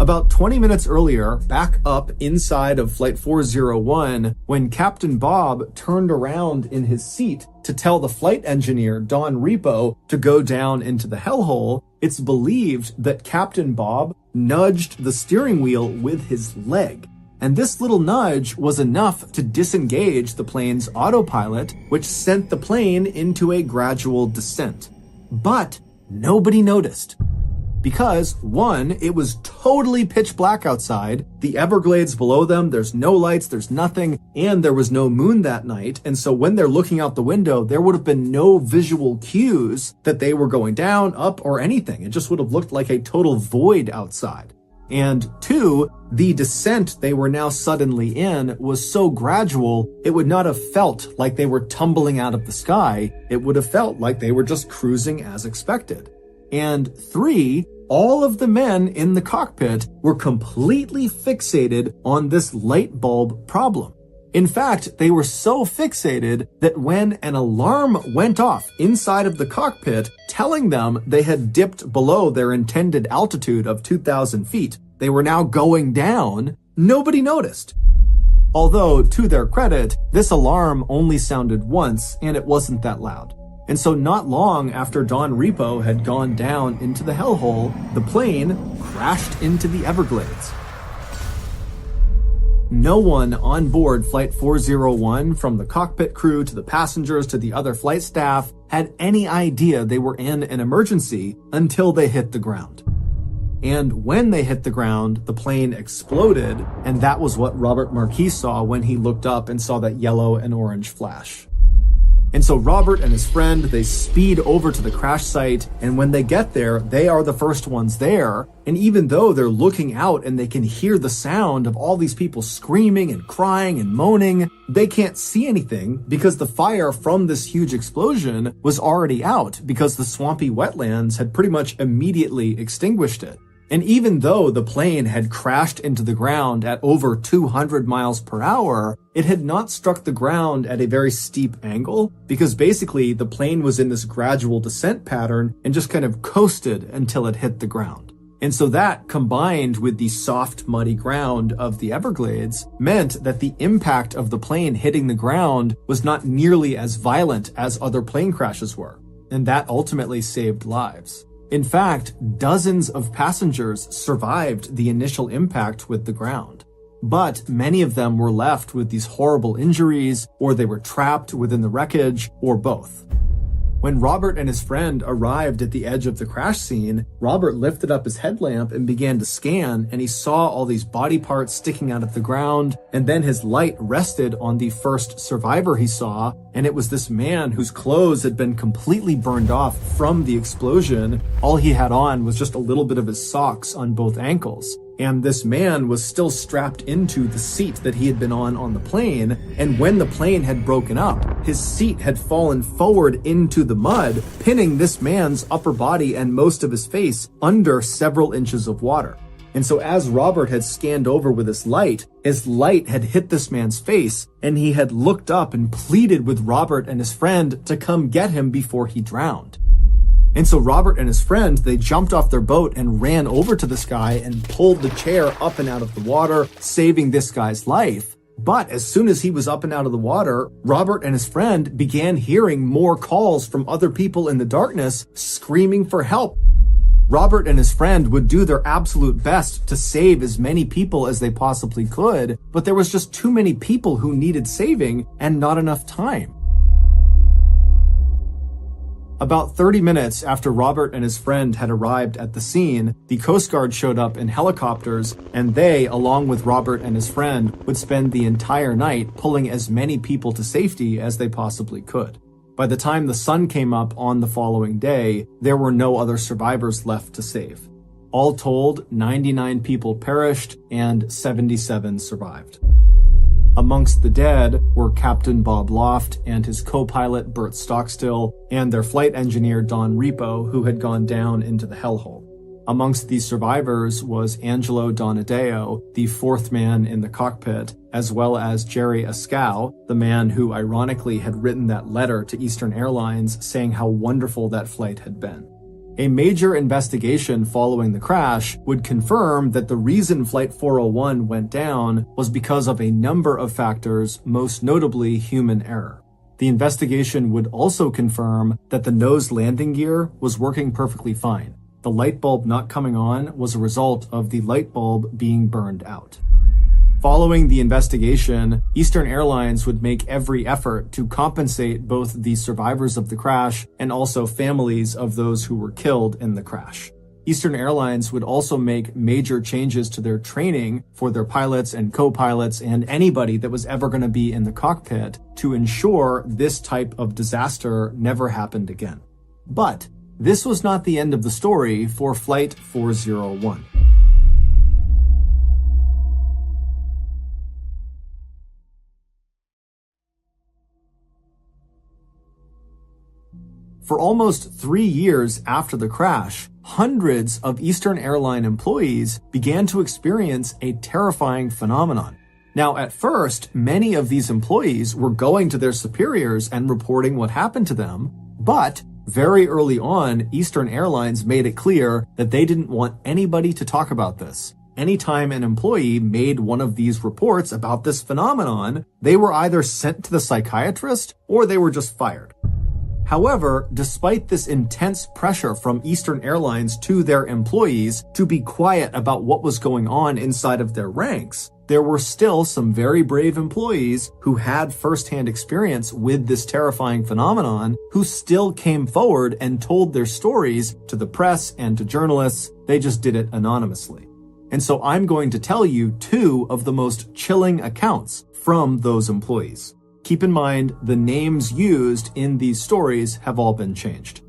About 20 minutes earlier, back up inside of Flight 401, when Captain Bob turned around in his seat to tell the flight engineer, Don Repo, to go down into the hellhole, it's believed that Captain Bob nudged the steering wheel with his leg. And this little nudge was enough to disengage the plane's autopilot, which sent the plane into a gradual descent. But nobody noticed. Because, one, it was totally pitch black outside, the Everglades below them, there's no lights, there's nothing, and there was no moon that night, and so when they're looking out the window, there would have been no visual cues that they were going down, up, or anything. It just would have looked like a total void outside. And two, the descent they were now suddenly in was so gradual, it would not have felt like they were tumbling out of the sky, it would have felt like they were just cruising as expected. And three, all of the men in the cockpit were completely fixated on this light bulb problem. In fact, they were so fixated that when an alarm went off inside of the cockpit telling them they had dipped below their intended altitude of 2,000 feet, they were now going down, nobody noticed. Although, to their credit, this alarm only sounded once and it wasn't that loud. And so not long after Don Repo had gone down into the hellhole, the plane crashed into the Everglades. No one on board Flight 401, from the cockpit crew to the passengers to the other flight staff, had any idea they were in an emergency until they hit the ground. And when they hit the ground, the plane exploded, and that was what Robert Marquis saw when he looked up and saw that yellow and orange flash. And so Robert and his friend, they speed over to the crash site, and when they get there, they are the first ones there. And even though they're looking out and they can hear the sound of all these people screaming and crying and moaning, they can't see anything because the fire from this huge explosion was already out because the swampy wetlands had pretty much immediately extinguished it. And even though the plane had crashed into the ground at over 200 miles per hour, it had not struck the ground at a very steep angle because basically the plane was in this gradual descent pattern and just kind of coasted until it hit the ground. And so that, combined with the soft, muddy ground of the Everglades, meant that the impact of the plane hitting the ground was not nearly as violent as other plane crashes were. And that ultimately saved lives. In fact, dozens of passengers survived the initial impact with the ground. But many of them were left with these horrible injuries, or they were trapped within the wreckage, or both. When Robert and his friend arrived at the edge of the crash scene, Robert lifted up his headlamp and began to scan, and he saw all these body parts sticking out of the ground, and then his light rested on the first survivor he saw, and it was this man whose clothes had been completely burned off from the explosion. All he had on was just a little bit of his socks on both ankles. And this man was still strapped into the seat that he had been on the plane, and when the plane had broken up, his seat had fallen forward into the mud, pinning this man's upper body and most of his face under several inches of water. And so as Robert had scanned over with his light had hit this man's face, and he had looked up and pleaded with Robert and his friend to come get him before he drowned. And so Robert and his friend, they jumped off their boat and ran over to this guy and pulled the chair up and out of the water, saving this guy's life. But as soon as he was up and out of the water, Robert and his friend began hearing more calls from other people in the darkness screaming for help. Robert and his friend would do their absolute best to save as many people as they possibly could, but there was just too many people who needed saving and not enough time. About 30 minutes after Robert and his friend had arrived at the scene, the Coast Guard showed up in helicopters, and they, along with Robert and his friend, would spend the entire night pulling as many people to safety as they possibly could. By the time the sun came up on the following day, there were no other survivors left to save. All told, 99 people perished and 77 survived. Amongst the dead were Captain Bob Loft and his co-pilot Bert Stockstill and their flight engineer Don Repo, who had gone down into the hellhole. Amongst these survivors was Angelo Donadeo, the fourth man in the cockpit, as well as Jerry Ascow, the man who ironically had written that letter to Eastern Airlines saying how wonderful that flight had been. A major investigation following the crash would confirm that the reason Flight 401 went down was because of a number of factors, most notably human error. The investigation would also confirm that the nose landing gear was working perfectly fine. The light bulb not coming on was a result of the light bulb being burned out. Following the investigation, Eastern Airlines would make every effort to compensate both the survivors of the crash and also families of those who were killed in the crash. Eastern Airlines would also make major changes to their training for their pilots and co-pilots and anybody that was ever going to be in the cockpit to ensure this type of disaster never happened again. But this was not the end of the story for Flight 401. For almost 3 years after the crash, hundreds of Eastern Airline employees began to experience a terrifying phenomenon. Now, at first, many of these employees were going to their superiors and reporting what happened to them, but very early on, Eastern Airlines made it clear that they didn't want anybody to talk about this. Anytime an employee made one of these reports about this phenomenon, they were either sent to the psychiatrist or they were just fired. However, despite this intense pressure from Eastern Airlines to their employees to be quiet about what was going on inside of their ranks, there were still some very brave employees who had firsthand experience with this terrifying phenomenon who still came forward and told their stories to the press and to journalists. They just did it anonymously. And so I'm going to tell you 2 of the most chilling accounts from those employees. Keep in mind, the names used in these stories have all been changed.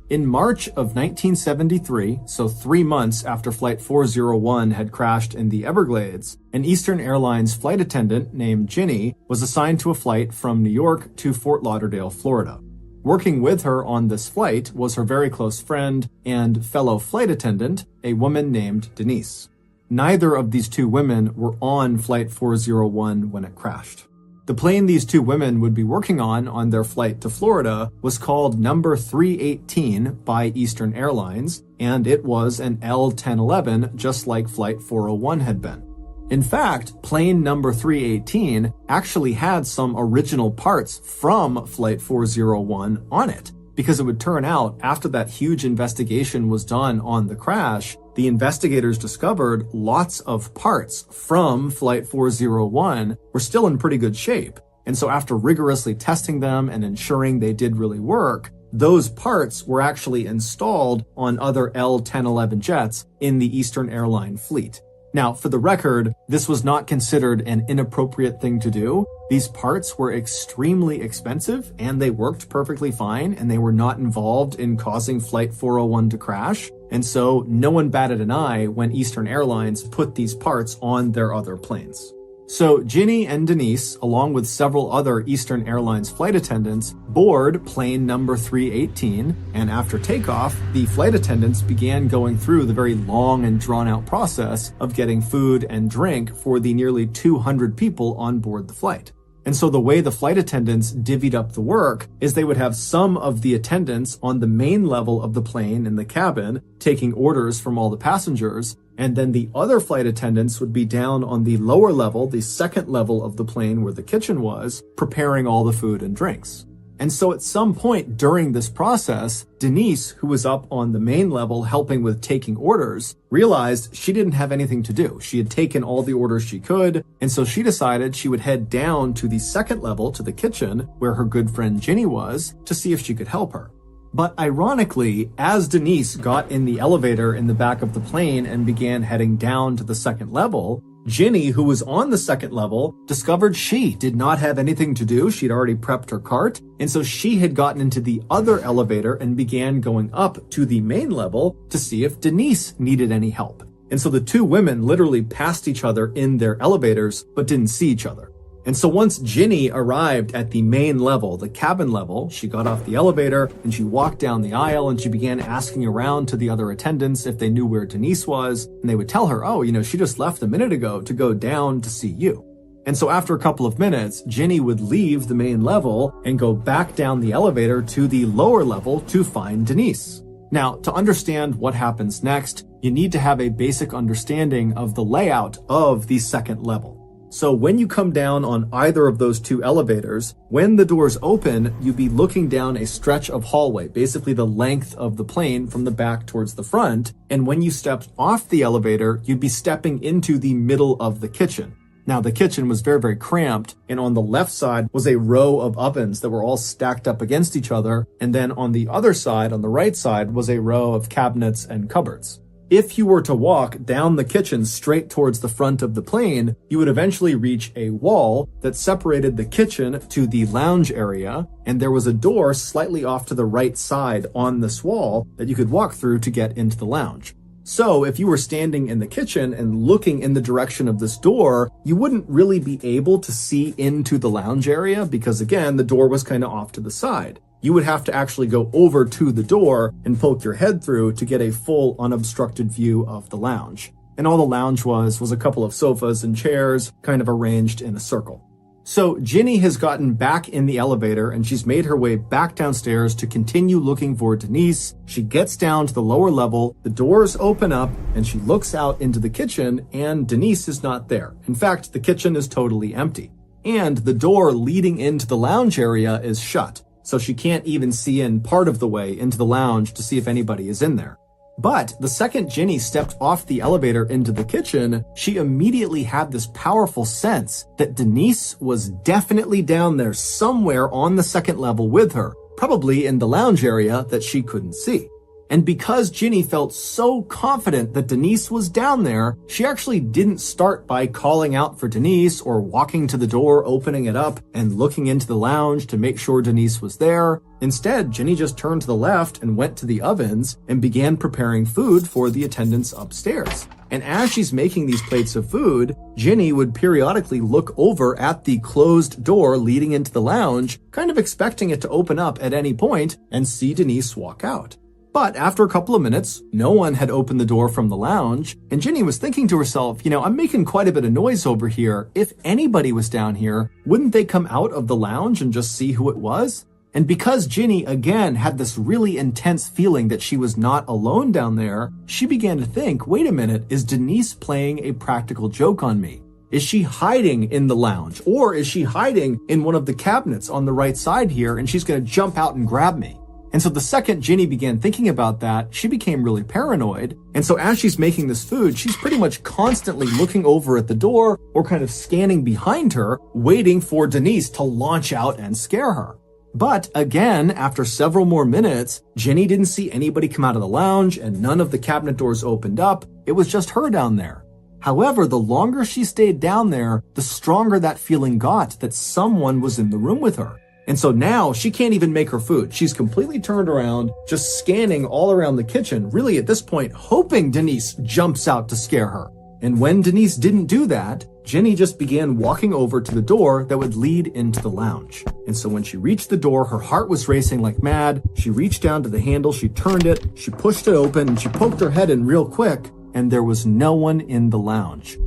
In March of 1973, so 3 months after Flight 401 had crashed in the Everglades, an Eastern Airlines flight attendant named Ginny was assigned to a flight from New York to Fort Lauderdale, Florida. Working with her on this flight was her very close friend and fellow flight attendant, a woman named Denise. Neither of these 2 women were on Flight 401 when it crashed. The plane these 2 women would be working on their flight to Florida was called number 318 by Eastern Airlines, and it was an L-1011 just like Flight 401 had been. In fact, plane number 318 actually had some original parts from Flight 401 on it, because it would turn out after that huge investigation was done on the crash, the investigators discovered lots of parts from Flight 401 were still in pretty good shape. And so after rigorously testing them and ensuring they did really work, those parts were actually installed on other L-1011 jets in the Eastern Airline fleet. Now, for the record, this was not considered an inappropriate thing to do. These parts were extremely expensive and they worked perfectly fine and they were not involved in causing Flight 401 to crash. And so no one batted an eye when Eastern Airlines put these parts on their other planes. So Ginny and Denise, along with several other Eastern Airlines flight attendants, board plane number 318, and after takeoff, the flight attendants began going through the very long and drawn-out process of getting food and drink for the nearly 200 people on board the flight. And so the way the flight attendants divvied up the work is they would have some of the attendants on the main level of the plane in the cabin taking orders from all the passengers, and then the other flight attendants would be down on the lower level, the second level of the plane where the kitchen was, preparing all the food and drinks. And so at some point during this process, Denise, who was up on the main level helping with taking orders, realized she didn't have anything to do. She had taken all the orders she could, and so she decided she would head down to the second level, to the kitchen, where her good friend Ginny was, to see if she could help her. But ironically, as Denise got in the elevator in the back of the plane and began heading down to the second level, Ginny, who was on the second level, discovered she did not have anything to do. She'd already prepped her cart, and so she had gotten into the other elevator and began going up to the main level to see if Denise needed any help. And so the 2 women literally passed each other in their elevators, but didn't see each other. And so once Ginny arrived at the main level, the cabin level, she got off the elevator and she walked down the aisle and she began asking around to the other attendants if they knew where Denise was. And they would tell her, oh, she just left a minute ago to go down to see you. And so after a couple of minutes, Ginny would leave the main level and go back down the elevator to the lower level to find Denise. Now, to understand what happens next, you need to have a basic understanding of the layout of the second level. So when you come down on either of those two elevators, when the doors open, you'd be looking down a stretch of hallway, basically the length of the plane from the back towards the front. And when you stepped off the elevator, you'd be stepping into the middle of the kitchen. Now, the kitchen was very, very cramped, and on the left side was a row of ovens that were all stacked up against each other, and then on the other side, on the right side, was a row of cabinets and cupboards. If you were to walk down the kitchen straight towards the front of the plane, you would eventually reach a wall that separated the kitchen to the lounge area, and there was a door slightly off to the right side on this wall that you could walk through to get into the lounge. So if you were standing in the kitchen and looking in the direction of this door, you wouldn't really be able to see into the lounge area because, again, the door was kind of off to the side. You would have to actually go over to the door and poke your head through to get a full unobstructed view of the lounge. And all the lounge was a couple of sofas and chairs kind of arranged in a circle. So Ginny has gotten back in the elevator and she's made her way back downstairs to continue looking for Denise. She gets down to the lower level, the doors open up, and she looks out into the kitchen, and Denise is not there. In fact, the kitchen is totally empty. And the door leading into the lounge area is shut, so she can't even see in part of the way into the lounge to see if anybody is in there. But the second Ginny stepped off the elevator into the kitchen, she immediately had this powerful sense that Denise was definitely down there somewhere on the second level with her, probably in the lounge area that she couldn't see. And because Ginny felt so confident that Denise was down there, she actually didn't start by calling out for Denise or walking to the door, opening it up, and looking into the lounge to make sure Denise was there. Instead, Ginny just turned to the left and went to the ovens and began preparing food for the attendants upstairs. And as she's making these plates of food, Ginny would periodically look over at the closed door leading into the lounge, kind of expecting it to open up at any point and see Denise walk out. But after a couple of minutes, no one had opened the door from the lounge, and Ginny was thinking to herself, I'm making quite a bit of noise over here. If anybody was down here, wouldn't they come out of the lounge and just see who it was? And because Ginny, again, had this really intense feeling that she was not alone down there, she began to think, wait a minute, is Denise playing a practical joke on me? Is she hiding in the lounge? Or is she hiding in one of the cabinets on the right side here, and she's going to jump out and grab me? And so the second Ginny began thinking about that, she became really paranoid. And so as she's making this food, she's pretty much constantly looking over at the door or kind of scanning behind her, waiting for Denise to launch out and scare her. But again, after several more minutes, Ginny didn't see anybody come out of the lounge and none of the cabinet doors opened up. It was just her down there. However, the longer she stayed down there, the stronger that feeling got that someone was in the room with her. And so now she can't even make her food. She's completely turned around, just scanning all around the kitchen, really at this point hoping Denise jumps out to scare her. And when Denise didn't do that, Ginny just began walking over to the door that would lead into the lounge. And so when she reached the door, her heart was racing like mad. She reached down to the handle, she turned it, she pushed it open, and she poked her head in real quick, and there was no one in the lounge.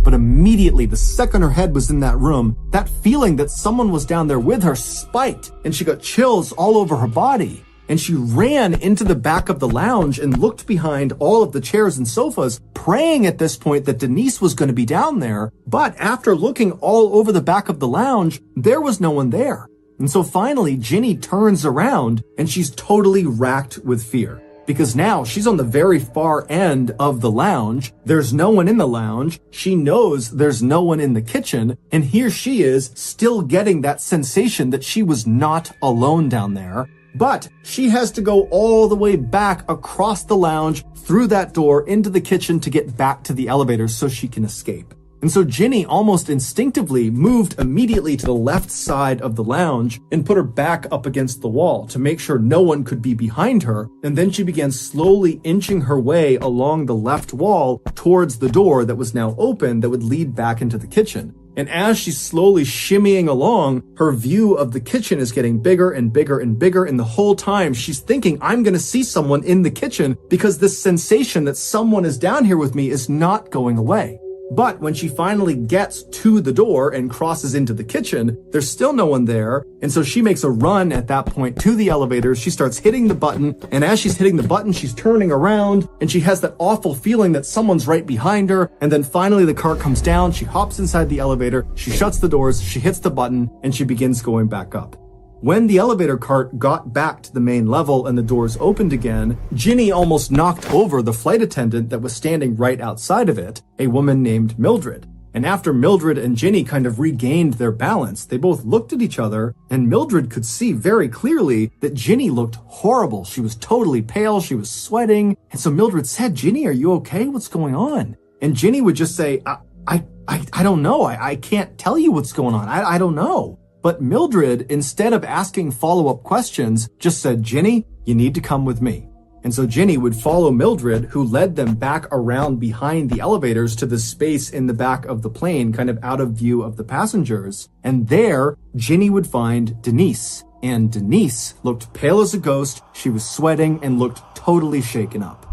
But immediately, the second her head was in that room, that feeling that someone was down there with her spiked, and she got chills all over her body. And she ran into the back of the lounge and looked behind all of the chairs and sofas, praying at this point that Denise was going to be down there. But after looking all over the back of the lounge, there was no one there. And so finally, Ginny turns around and she's totally racked with fear. Because now she's on the very far end of the lounge. There's no one in the lounge. She knows there's no one in the kitchen. And here she is still getting that sensation that she was not alone down there. But she has to go all the way back across the lounge, through that door, into the kitchen to get back to the elevator so she can escape. And so Ginny almost instinctively moved immediately to the left side of the lounge and put her back up against the wall to make sure no one could be behind her. And then she began slowly inching her way along the left wall towards the door that was now open that would lead back into the kitchen. And as she's slowly shimmying along, her view of the kitchen is getting bigger and bigger and bigger. And the whole time she's thinking, I'm going to see someone in the kitchen because this sensation that someone is down here with me is not going away. But when she finally gets to the door and crosses into the kitchen, there's still no one there. And so she makes a run at that point to the elevator. She starts hitting the button. And as she's hitting the button, she's turning around and she has that awful feeling that someone's right behind her. And then finally the cart comes down. She hops inside the elevator. She shuts the doors. She hits the button and she begins going back up. When the elevator cart got back to the main level and the doors opened again, Ginny almost knocked over the flight attendant that was standing right outside of it, a woman named Mildred. And after Mildred and Ginny kind of regained their balance, they both looked at each other, and Mildred could see very clearly that Ginny looked horrible. She was totally pale, she was sweating. And so Mildred said, "Ginny, are you okay? What's going on?" And Ginny would just say, I don't know. I can't tell you what's going on. I don't know. But Mildred, instead of asking follow-up questions, just said, "Ginny, you need to come with me." And so Ginny would follow Mildred, who led them back around behind the elevators to the space in the back of the plane, kind of out of view of the passengers. And there, Ginny would find Denise. And Denise looked pale as a ghost, she was sweating, and looked totally shaken up.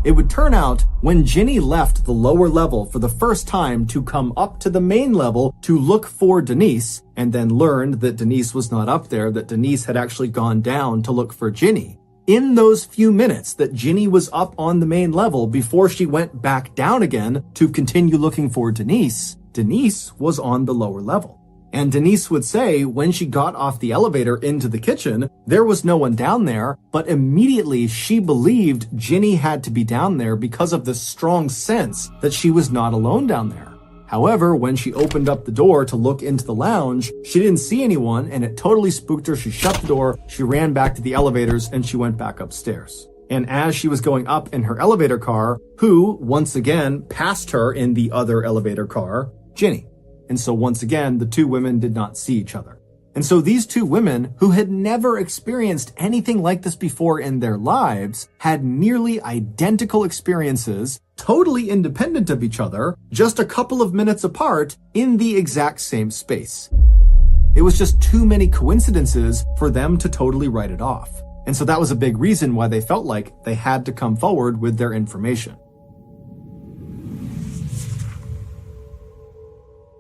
It would turn out, when Ginny left the lower level for the first time to come up to the main level to look for Denise, and then learned that Denise was not up there, that Denise had actually gone down to look for Ginny. In those few minutes that Ginny was up on the main level before she went back down again to continue looking for Denise, Denise was on the lower level. And Denise would say when she got off the elevator into the kitchen, there was no one down there, but immediately she believed Ginny had to be down there because of the strong sense that she was not alone down there. However, when she opened up the door to look into the lounge, she didn't see anyone and it totally spooked her. She shut the door, she ran back to the elevators, and she went back upstairs. And as she was going up in her elevator car, who, once again, passed her in the other elevator car? Ginny. And so once again, the two women did not see each other. And so these two women, who had never experienced anything like this before in their lives, had nearly identical experiences, totally independent of each other, just a couple of minutes apart in the exact same space. It was just too many coincidences for them to totally write it off. And so that was a big reason why they felt like they had to come forward with their information.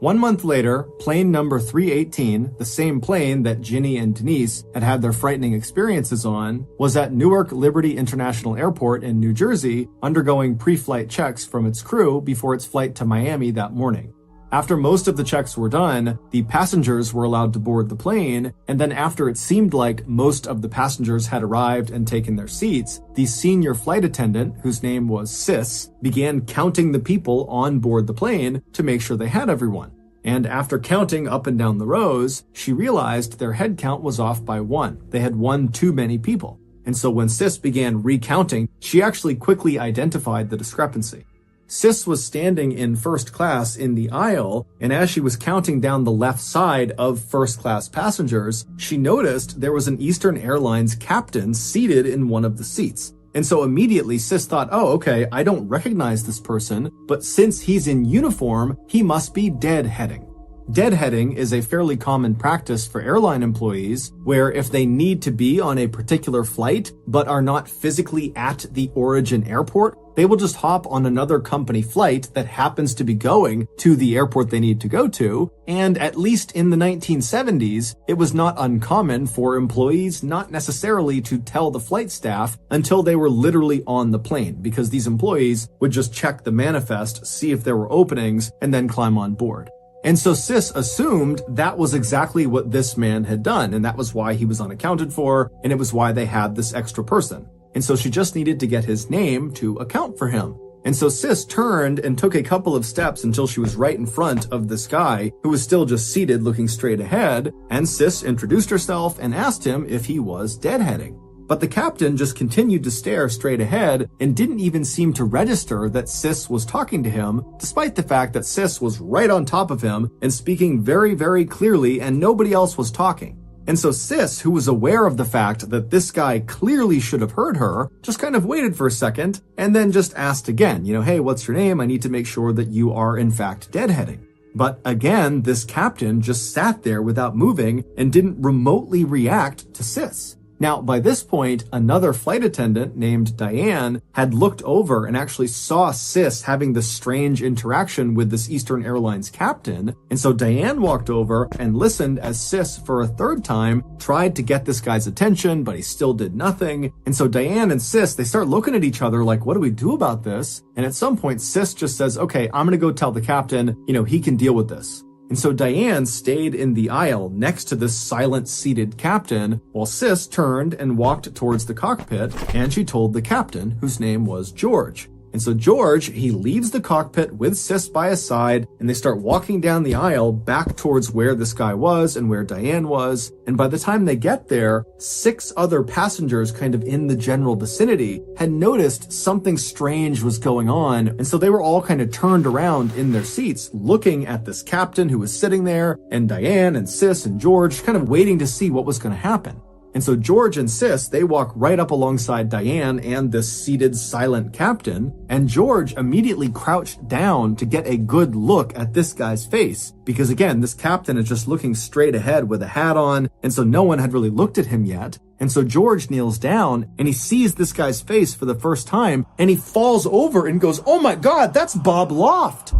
1 month later, plane number 318, the same plane that Ginny and Denise had had their frightening experiences on, was at Newark Liberty International Airport in New Jersey, undergoing pre-flight checks from its crew before its flight to Miami that morning. After most of the checks were done, the passengers were allowed to board the plane, and then after it seemed like most of the passengers had arrived and taken their seats, the senior flight attendant, whose name was Sis, began counting the people on board the plane to make sure they had everyone. And after counting up and down the rows, she realized their head count was off by 1. They had one too many people. And so when Sis began recounting, she actually quickly identified the discrepancy. Sis was standing in first class in the aisle, and as she was counting down the left side of first class passengers, she noticed there was an Eastern Airlines captain seated in one of the seats. And so immediately Sis thought, oh, okay, I don't recognize this person, but since he's in uniform, he must be deadheading. Deadheading is a fairly common practice for airline employees where if they need to be on a particular flight but are not physically at the origin airport, they will just hop on another company flight that happens to be going to the airport they need to go to. And at least in the 1970s, it was not uncommon for employees not necessarily to tell the flight staff until they were literally on the plane, because these employees would just check the manifest, see if there were openings, and then climb on board. And so Sis assumed that was exactly what this man had done, and that was why he was unaccounted for, and it was why they had this extra person. And so she just needed to get his name to account for him. And so Sis turned and took a couple of steps until she was right in front of this guy who was still just seated looking straight ahead, and Sis introduced herself and asked him if he was deadheading. But the captain just continued to stare straight ahead and didn't even seem to register that Sis was talking to him, despite the fact that Sis was right on top of him and speaking very, very clearly and nobody else was talking. And so Sis, who was aware of the fact that this guy clearly should have heard her, just kind of waited for a second and then just asked again, hey, what's your name? I need to make sure that you are in fact deadheading. But again, this captain just sat there without moving and didn't remotely react to Sis. Now, by this point, another flight attendant named Diane had looked over and actually saw Sis having this strange interaction with this Eastern Airlines captain. And so Diane walked over and listened as Sis, for a third time, tried to get this guy's attention, but he still did nothing. And so Diane and Sis, they start looking at each other like, what do we do about this? And at some point, Sis just says, okay, I'm going to go tell the captain, he can deal with this. And so Diane stayed in the aisle next to this silent seated captain while Sis turned and walked towards the cockpit, and she told the captain, whose name was George. And so George, he leaves the cockpit with Sis by his side, and they start walking down the aisle back towards where this guy was and where Diane was. And by the time they get there, 6 other passengers kind of in the general vicinity had noticed something strange was going on. And so they were all kind of turned around in their seats, looking at this captain who was sitting there, and Diane and Sis and George kind of waiting to see what was going to happen. And so George and Sis, they walk right up alongside Diane and this seated silent captain, and George immediately crouched down to get a good look at this guy's face. Because again, this captain is just looking straight ahead with a hat on, and so no one had really looked at him yet. And so George kneels down and he sees this guy's face for the first time, and he falls over and goes, "Oh my God, that's Bob Loft!"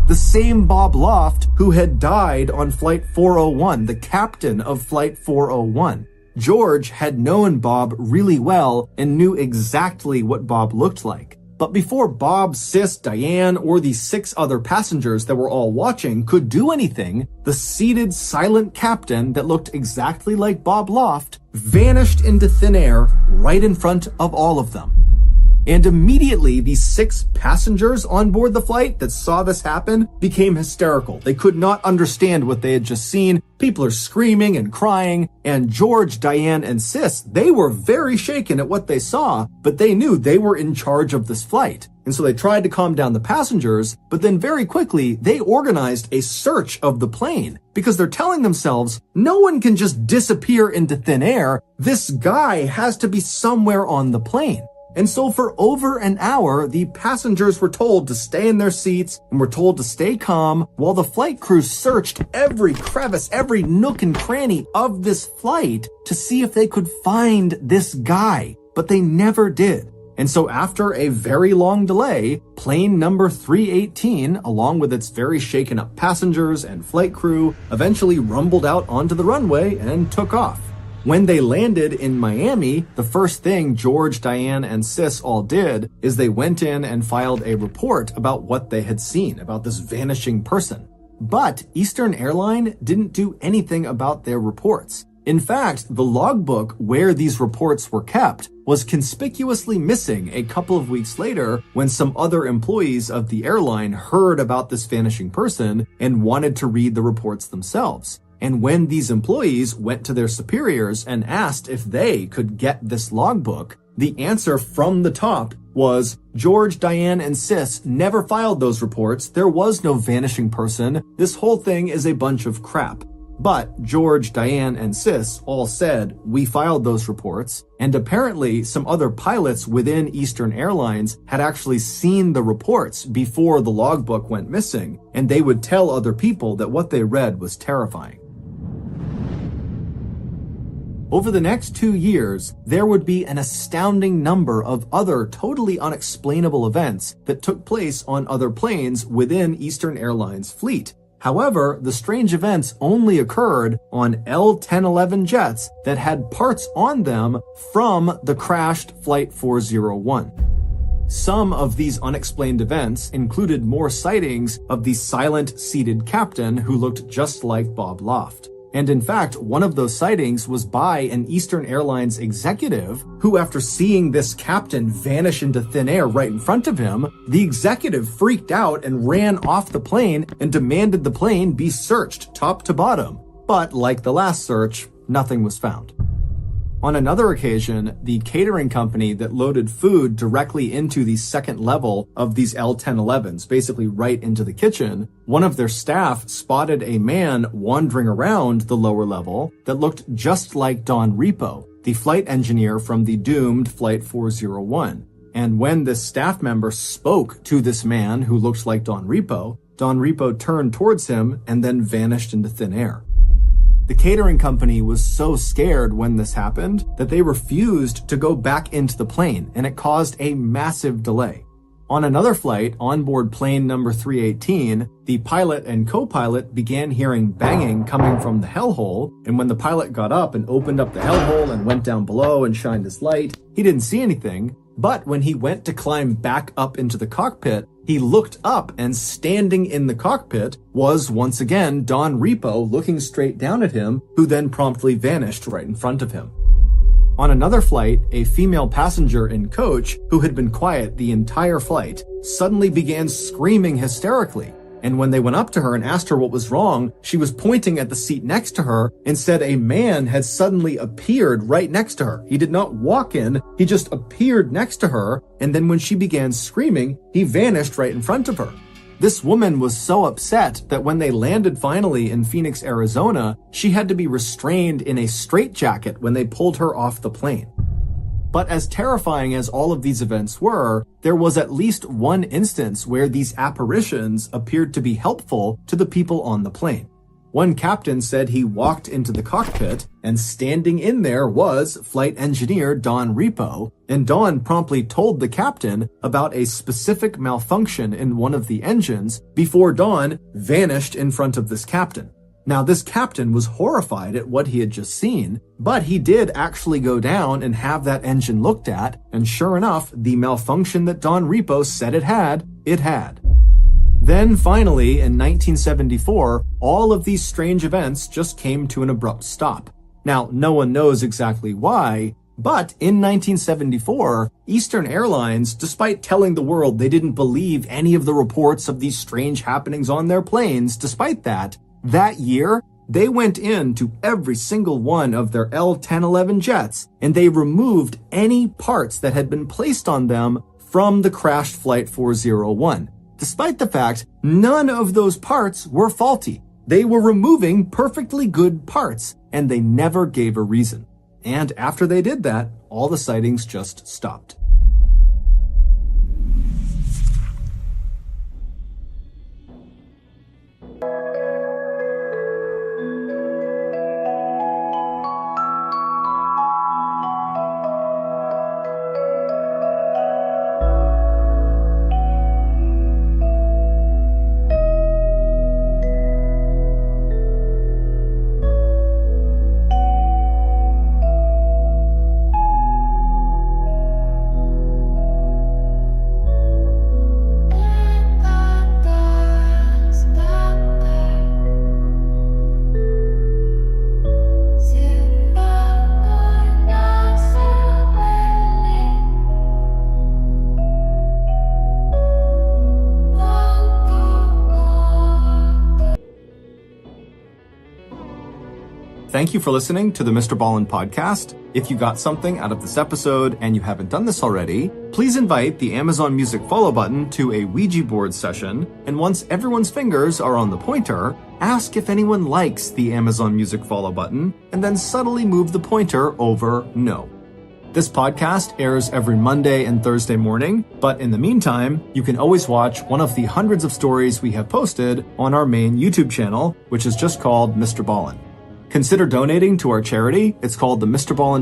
The same Bob Loft who had died on Flight 401, the captain of Flight 401. George had known Bob really well and knew exactly what Bob looked like. But before Bob, Sis, Diane, or the 6 other passengers that were all watching could do anything, the seated, silent captain that looked exactly like Bob Loft vanished into thin air right in front of all of them. And immediately, these 6 passengers on board the flight that saw this happen became hysterical. They could not understand what they had just seen. People are screaming and crying, and George, Diane, and Sis, they were very shaken at what they saw, but they knew they were in charge of this flight. And so they tried to calm down the passengers, but then very quickly, they organized a search of the plane because they're telling themselves, no one can just disappear into thin air. This guy has to be somewhere on the plane. And so for over an hour, the passengers were told to stay in their seats and were told to stay calm while the flight crew searched every crevice, every nook and cranny of this flight to see if they could find this guy. But they never did. And so after a very long delay, plane number 318, along with its very shaken up passengers and flight crew, eventually rumbled out onto the runway and took off. When they landed in Miami, the first thing George, Diane, and Sis all did is they went in and filed a report about what they had seen, about this vanishing person. But Eastern Airline didn't do anything about their reports. In fact, the logbook where these reports were kept was conspicuously missing a couple of weeks later when some other employees of the airline heard about this vanishing person and wanted to read the reports themselves. And when these employees went to their superiors and asked if they could get this logbook, the answer from the top was, George, Diane, and Sis never filed those reports. There was no vanishing person. This whole thing is a bunch of crap. But George, Diane, and Sis all said, we filed those reports. And apparently some other pilots within Eastern Airlines had actually seen the reports before the logbook went missing. And they would tell other people that what they read was terrifying. Over the next 2 years, there would be an astounding number of other totally unexplainable events that took place on other planes within Eastern Airlines' fleet. However, the strange events only occurred on L-1011 jets that had parts on them from the crashed Flight 401. Some of these unexplained events included more sightings of the silent seated captain who looked just like Bob Loft. And in fact, one of those sightings was by an Eastern Airlines executive who, after seeing this captain vanish into thin air right in front of him, the executive freaked out and ran off the plane and demanded the plane be searched top to bottom. But like the last search, nothing was found. On another occasion, the catering company that loaded food directly into the second level of these L-1011s, basically right into the kitchen, one of their staff spotted a man wandering around the lower level that looked just like Don Repo, the flight engineer from the doomed Flight 401. And when this staff member spoke to this man who looked like Don Repo turned towards him and then vanished into thin air. The catering company was so scared when this happened that they refused to go back into the plane, and it caused a massive delay. On another flight, on board plane number 318, the pilot and co-pilot began hearing banging coming from the hellhole, and when the pilot got up and opened up the hellhole and went down below and shined his light, he didn't see anything, but when he went to climb back up into the cockpit, he looked up, and standing in the cockpit was once again Don Repo looking straight down at him, who then promptly vanished right in front of him. On another flight, a female passenger and coach, who had been quiet the entire flight, suddenly began screaming hysterically. And when they went up to her and asked her what was wrong, she was pointing at the seat next to her and said a man had suddenly appeared right next to her. He did not walk in, he just appeared next to her, and then when she began screaming, he vanished right in front of her. This woman was so upset that when they landed finally in Phoenix, Arizona, she had to be restrained in a straitjacket when they pulled her off the plane. But as terrifying as all of these events were, there was at least one instance where these apparitions appeared to be helpful to the people on the plane. One captain said he walked into the cockpit, and standing in there was flight engineer Don Repo, and Don promptly told the captain about a specific malfunction in one of the engines before Don vanished in front of this captain. Now, this captain was horrified at what he had just seen, but he did actually go down and have that engine looked at, and sure enough, the malfunction that Don Repo said it had. Then finally, in 1974, all of these strange events just came to an abrupt stop. Now, no one knows exactly why, but in 1974, Eastern Airlines, despite telling the world they didn't believe any of the reports of these strange happenings on their planes, despite that year, they went into every single one of their L-1011 jets, and they removed any parts that had been placed on them from the crashed Flight 401. Despite the fact none of those parts were faulty. They were removing perfectly good parts, and they never gave a reason. And after they did that, all the sightings just stopped. Thank you for listening to the Mr. Ballin podcast. If you got something out of this episode and you haven't done this already, please invite the Amazon Music follow button to a Ouija board session, and once everyone's fingers are on the pointer, ask if anyone likes the Amazon Music follow button, and then subtly move the pointer over no. This podcast airs every Monday and Thursday morning, but in the meantime, you can always watch one of the hundreds of stories we have posted on our main YouTube channel, which is just called Mr. Ballin. Consider donating to our charity. It's called the Mr. Ballin